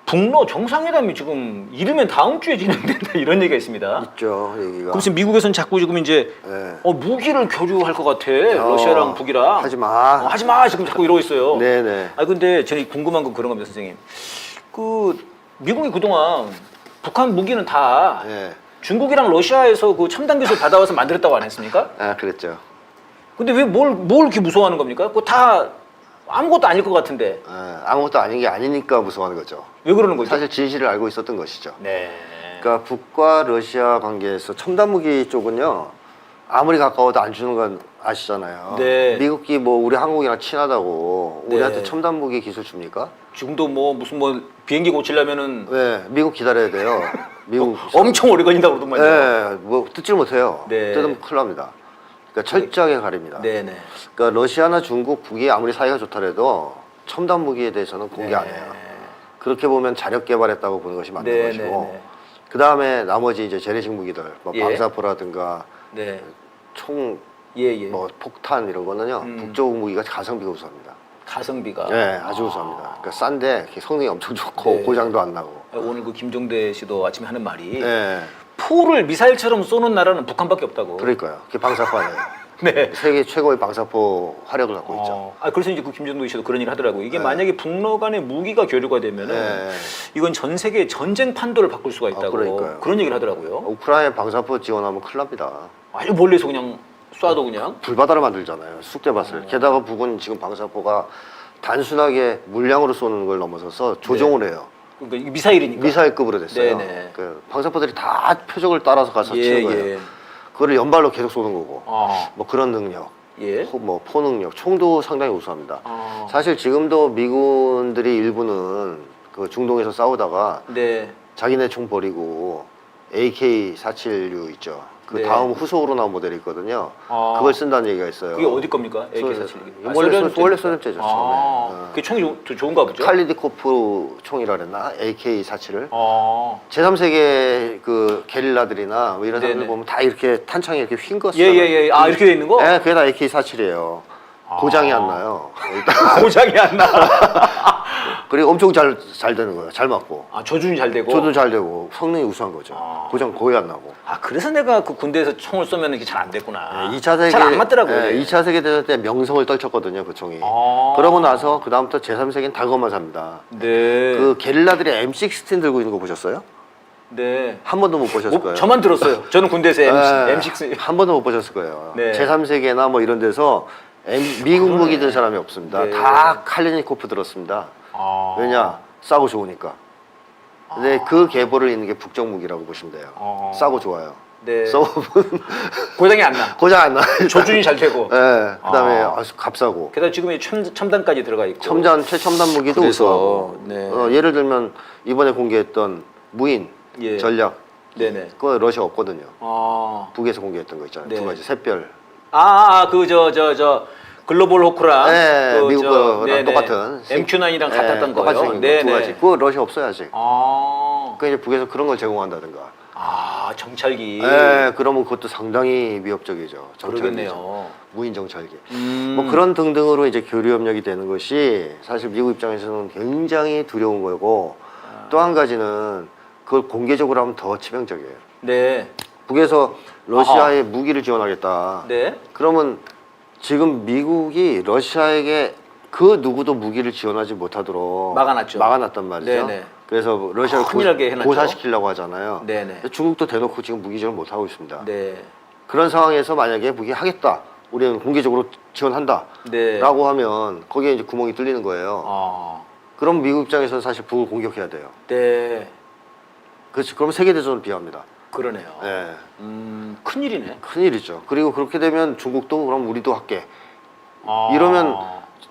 북러 정상회담이 지금 이르면 다음 주에 진행된다 이런 얘기가 있습니다. 있죠. 얘기가. 그럼 지금 미국에서는 자꾸 지금 이제 네. 무기를 교류할 것 같아. 러시아랑 북이랑. 하지 마. 하지 마. 지금 자꾸 이러고 있어요. 네네. 근데 저는 궁금한 건 그런 겁니다, 선생님. 그 미국이 그동안 북한 무기는 다 네. 중국이랑 러시아에서 그 첨단 기술 받아와서 만들었다고 안 했습니까? 그랬죠. 근데 왜 뭘 이렇게 무서워하는 겁니까? 그거 다 아무것도 아닐 것 같은데 아무것도 아닌 게 아니니까 무서워하는 거죠. 왜 그러는 거죠? 사실 진실을 알고 있었던 것이죠. 네. 그러니까 북과 러시아 관계에서 첨단 무기 쪽은요. 아무리 가까워도 안 주는 건 아시잖아요. 네. 미국이 뭐 우리 한국이랑 친하다고 네. 우리한테 첨단 무기 기술 줍니까? 지금도 뭐 무슨 뭐 비행기 고치려면은 네, 미국 기다려야 돼요. 미국 엄청 오래 걸린다고 그러더만요. 네, 뭐 뜯질 못해요. 네. 뜯으면 큰일 납니다. 그러니까 철저하게 가립니다. 네네. 그러니까 러시아나 중국, 북이 아무리 사이가 좋더라도 첨단 무기에 대해서는 공개 안 해요. 그렇게 보면 자력 개발했다고 보는 것이 맞는 네, 것이고, 네, 네. 그 다음에 나머지 이제 재래식 무기들, 뭐 예. 방사포라든가 네. 총, 예. 뭐 폭탄 이런 거는요, 북쪽 무기가 가성비가 우수합니다. 가성비가. 네, 아주 우수합니다. 그러니까 싼데 성능이 엄청 좋고 네. 고장도 안 나고. 오늘 그 김종대 씨도 아침에 하는 말이 네, 포를 미사일처럼 쏘는 나라는 북한밖에 없다고. 그러니까요. 그게 방사포 아니에요. 네. 세계 최고의 방사포 화력을 갖고 있죠. 그래서 이제 그 김종대 씨도 그런 얘기를 하더라고요. 이게 만약에 북러 간의 무기가 교류가 되면은 네. 이건 전 세계 전쟁 판도를 바꿀 수가 있다고 그러니까요. 그런 얘기를 하더라고요. 우크라이나 방사포 지원하면 큰일 납니다. 아주 멀리서 그냥 쏴도 그냥. 불바다를 만들잖아요. 쑥대밭을. 게다가 북은 지금 방사포가 단순하게 물량으로 쏘는 걸 넘어서서 조종을 해요. 그러니까 이게 미사일이니까. 미사일급으로 됐어요. 네네. 그 방사포들이 다 표적을 따라서 가서 치는 거예요. 그거를 연발로 계속 쏘는 거고. 뭐 그런 능력. 예. 뭐 포능력, 총도 상당히 우수합니다. 아. 사실 지금도 미군들이 일부는 그 중동에서 싸우다가 네. 자기네 총 버리고 AK-47U 있죠. 그 네. 다음 후속으로 나온 모델이 있거든요. 아. 그걸 쓴다는 얘기가 있어요. 그게 어디 겁니까? AK-47. 원래 소련제죠. 처음에. 그게 총이 좋은가 보죠? 칼리디코프 총이라 그랬나? AK-47을. 아. 제3세계 그 게릴라들이나 뭐 이런 사람들 네네. 보면 다 이렇게 탄창에 이렇게 휜 거. 예. 이렇게 돼 있는 거? 네, 그게 다 AK-47이에요. 고장이 안 나요. 고장이 안 나. 그리고 엄청 잘 되는 거예요. 잘 맞고. 아, 조준이 잘 되고. 저도 잘 되고 성능이 우수한 거죠. 고장 거의 안 나고. 아, 그래서 내가 그 군대에서 총을 쏘면 이게 잘 안 됐구나. 2차 세계 잘 안 맞더라고요. 네, 이게. 2차 세계 대전 때 명성을 떨쳤거든요, 그 총이. 그러고 나서 그 다음부터 제3세계는 다 그것만 삽니다. 네. 그 게릴라들이 M16 들고 있는 거 보셨어요? 네. 한 번도 못 보셨을 거예요. 저만 들었어요. 저는 군대에서 M6. 한 번도 못 보셨을 거예요. 네. 제3세계나 뭐 이런 데서 미국 무기 든 사람이 없습니다. 네. 다 칼레니코프 들었습니다. 왜냐? 싸고 좋으니까. 근데 그 계보를 있는 게 북쪽 무기라고 보시면 돼요. 싸고 좋아요. 네. 써보면 고장이 안 나. 고장 안 나요. 조준이 잘 되고. 네. 그다음에 아주 값싸고. 게다가 지금 이 첨단까지 들어가 있고. 최첨단 무기도 그래서, 우수하고. 네. 예를 들면 이번에 공개했던 무인 예. 전략. 네네. 그거 러시아 없거든요. 아, 북에서 공개했던 거 있잖아요. 네. 두 가지 샛별. 그 글로벌 호크랑 네, 그 미국 거랑 네네. 똑같은 MQ9이랑 같았던 똑같이 거요. 생긴 거두 가지. 그거 러시아 없어요 아직. 아, 그러니까 이제 북에서 그런 걸 제공한다든가. 정찰기. 네, 그러면 그것도 상당히 위협적이죠. 정찰기죠. 그러겠네요. 무인 정찰기. 음. 뭐 그런 등등으로 이제 교류 협력이 되는 것이 사실 미국 입장에서는 굉장히 두려운 거고 또 한 가지는 그걸 공개적으로 하면 더 치명적이에요. 네. 북에서 러시아에 무기를 지원하겠다. 네. 그러면 지금 미국이 러시아에게 그 누구도 무기를 지원하지 못하도록 막아놨죠. 막아놨단 말이죠. 네네. 그래서 러시아를 큰일 나게 해놨죠. 고사시키려고 하잖아요. 네네. 근데 중국도 대놓고 지금 무기 지원 못 하고 있습니다. 네. 그런 상황에서 만약에 무기 하겠다, 우리는 공개적으로 지원한다, 네. 라고 하면 거기에 이제 구멍이 뚫리는 거예요. 그럼 미국 입장에서는 사실 북을 공격해야 돼요. 네. 그렇죠. 그럼 세계 대전을 비합니다. 그러네요. 네. 큰일이네. 큰일이죠. 그리고 그렇게 되면 중국도 그럼 우리도 할게. 이러면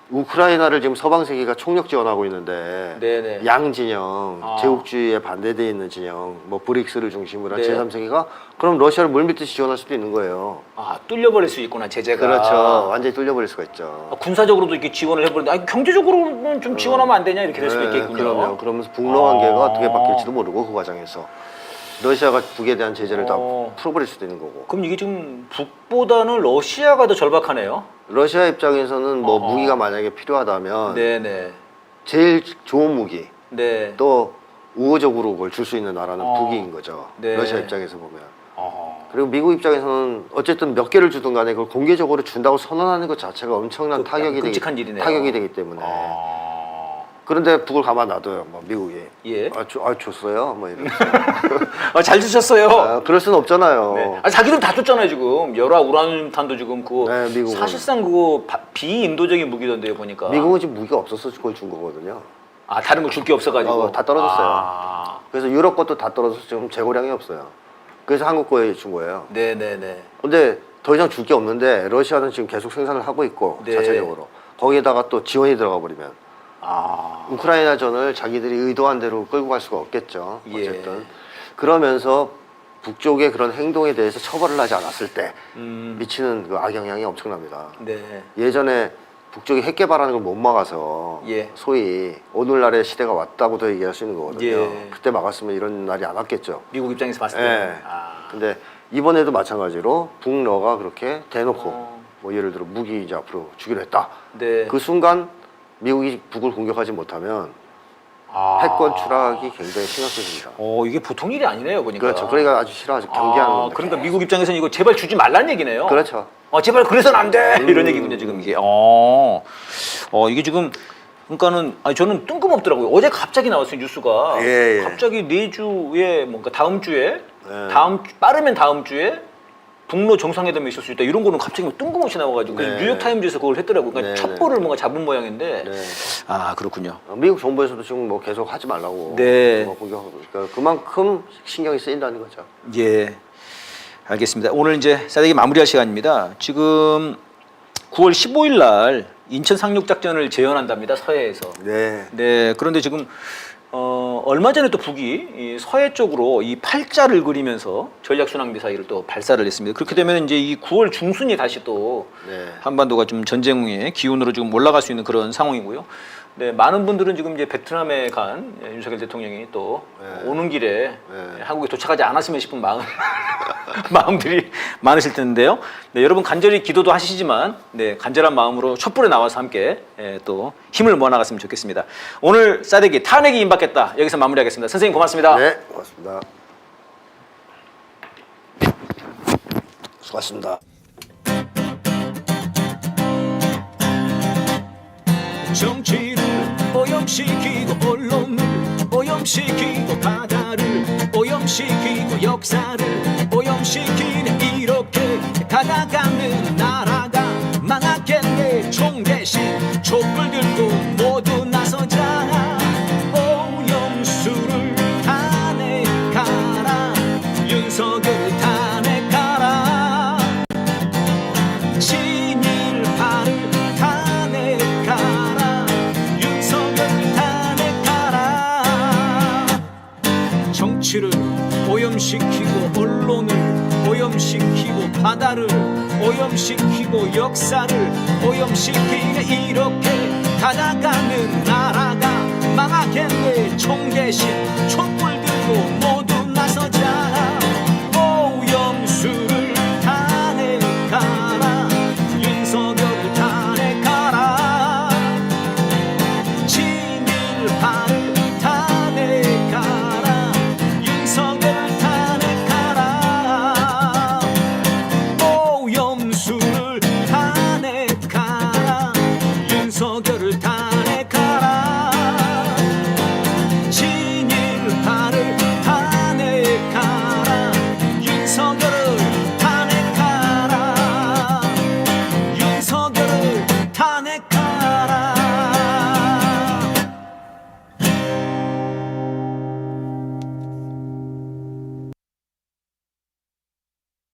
우크라이나를 지금 서방 세계가 총력 지원하고 있는데 네네. 양 진영, 제국주의에 반대되어 있는 진영, 뭐 브릭스를 중심으로 한 네. 제3세계가 그럼 러시아를 물밀듯이 지원할 수도 있는 거예요. 뚫려버릴 수 있구나, 제재가. 그렇죠. 완전히 뚫려버릴 수가 있죠. 군사적으로도 이렇게 지원을 해버리는데 경제적으로는 좀 지원하면 안 되냐 이렇게 될 수도 있겠군요. 그럼요. 그러면서 북러 관계가 어떻게 바뀔지도 모르고 그 과정에서 러시아가 북에 대한 제재를 다 풀어버릴 수도 있는 거고. 그럼 이게 지금 북보다는 러시아가 더 절박하네요. 러시아 입장에서는 뭐 무기가 만약에 필요하다면 네네. 제일 좋은 무기 네. 또 우호적으로 그걸 줄 수 있는 나라는 북인 거죠. 네. 러시아 입장에서 보면. 그리고 미국 입장에서는 어쨌든 몇 개를 주든 간에 그걸 공개적으로 준다고 선언하는 것 자체가 엄청난 타격이 끔찍한 일이네요. 타격이 되기 때문에. 그런데 북을 가만 놔둬요, 뭐 미국이. 예. 줬어요, 뭐 이러면서. 잘 주셨어요. 그럴 수는 없잖아요. 네. 자기들 다 줬잖아요 지금. 열화 우라늄탄도 지금 그거 네, 미국은. 사실상 그거 비인도적인 무기던데요 보니까. 미국은 지금 무기가 없어서 그걸 준 거거든요. 다른 거 줄 게 없어가지고. 다 떨어졌어요. 그래서 유럽 것도 다 떨어져서 지금 재고량이 없어요. 그래서 한국 거에 준 거예요. 네네네. 근데 더 이상 줄 게 없는데 러시아는 지금 계속 생산을 하고 있고 네. 자체적으로 거기에다가 또 지원이 들어가 버리면 우크라이나전을 자기들이 의도한 대로 끌고 갈 수가 없겠죠. 예. 어쨌든 그러면서 북쪽의 그런 행동에 대해서 처벌을 하지 않았을 때 미치는 그 악영향이 엄청납니다. 네. 예전에 북쪽이 핵 개발하는 걸 못 막아서 예. 소위 오늘날의 시대가 왔다고도 얘기할 수 있는 거거든요. 예. 그때 막았으면 이런 날이 안 왔겠죠. 미국 입장에서 봤을 때. 예. 근데 이번에도 마찬가지로 북러가 그렇게 대놓고 뭐 예를 들어 무기 이제 앞으로 주기로 했다. 네. 그 순간 미국이 북을 공격하지 못하면 패권 추락이 굉장히 심각해집니다. 이게 보통 일이 아니네요 보니까. 그렇죠. 그러니까 아주 싫어하죠. 경계하는 겁니다. 그러니까 미국 입장에서는 이거 제발 주지 말라는 얘기네요. 그렇죠. 제발 그래서는 안 돼. 이런 얘기군요 지금 이게. 이게 지금 그러니까는 저는 뜬금없더라고요. 어제 갑자기 나왔어요 뉴스가. 예. 갑자기 내주에 뭔가 다음 주에 네. 빠르면 다음 주에 북러 정상회담이 있을 수 있다 이런 거는 갑자기 뜬금없이 나와가지고 네. 뉴욕 타임즈에서 그걸 했더라고요. 그러니까 네. 첩보를 뭔가 잡은 모양인데. 네. 그렇군요. 미국 정부에서도 지금 뭐 계속 하지 말라고 네. 뭐 공격하고 그러니까 그만큼 신경이 쓰인다는 거죠. 예, 알겠습니다. 오늘 이제 싸대기 마무리할 시간입니다. 지금 9월 15일 날 인천 상륙 작전을 재현한답니다. 서해에서. 네. 네, 그런데 지금 얼마 전에 또 북이 이 서해 쪽으로 이 팔자를 그리면서 전략 순항 미사일을 또 발사를 했습니다. 그렇게 되면 이제 이 9월 중순이 다시 또 네. 한반도가 좀 전쟁의 기운으로 지금 올라갈 수 있는 그런 상황이고요. 네, 많은 분들은 지금 이제 베트남에 간 윤석열 대통령이 또 오는 길에 한국에 도착하지 않았으면 싶은 마음 마음들이 많으실 텐데요. 네, 여러분 간절히 기도도 하시지만 네, 간절한 마음으로 촛불에 나와서 함께 또 힘을 모아나갔으면 좋겠습니다. 오늘 싸대기 탄핵이 임박했다. 여기서 마무리하겠습니다. 선생님 고맙습니다. 네, 고맙습니다. 수고하셨습니다. 정치를 오염시키고 언론을 오염시키고 바다를 오염시키고 역사를 오염시키는 이렇게 가다가는 나라가 망하겠네. 총 대신 촛불 들고 모두 나서자. 오염수를 탄핵하라. 윤석열 탄핵하라. 친일파를 탄핵하라. 윤석열 탄핵하라. 정치를 오염시키고 언론을 오염시키고 바다를 오염시키고 역사를 오염시키는 이렇게 가다가는 나라가 망하겠네. 총 대신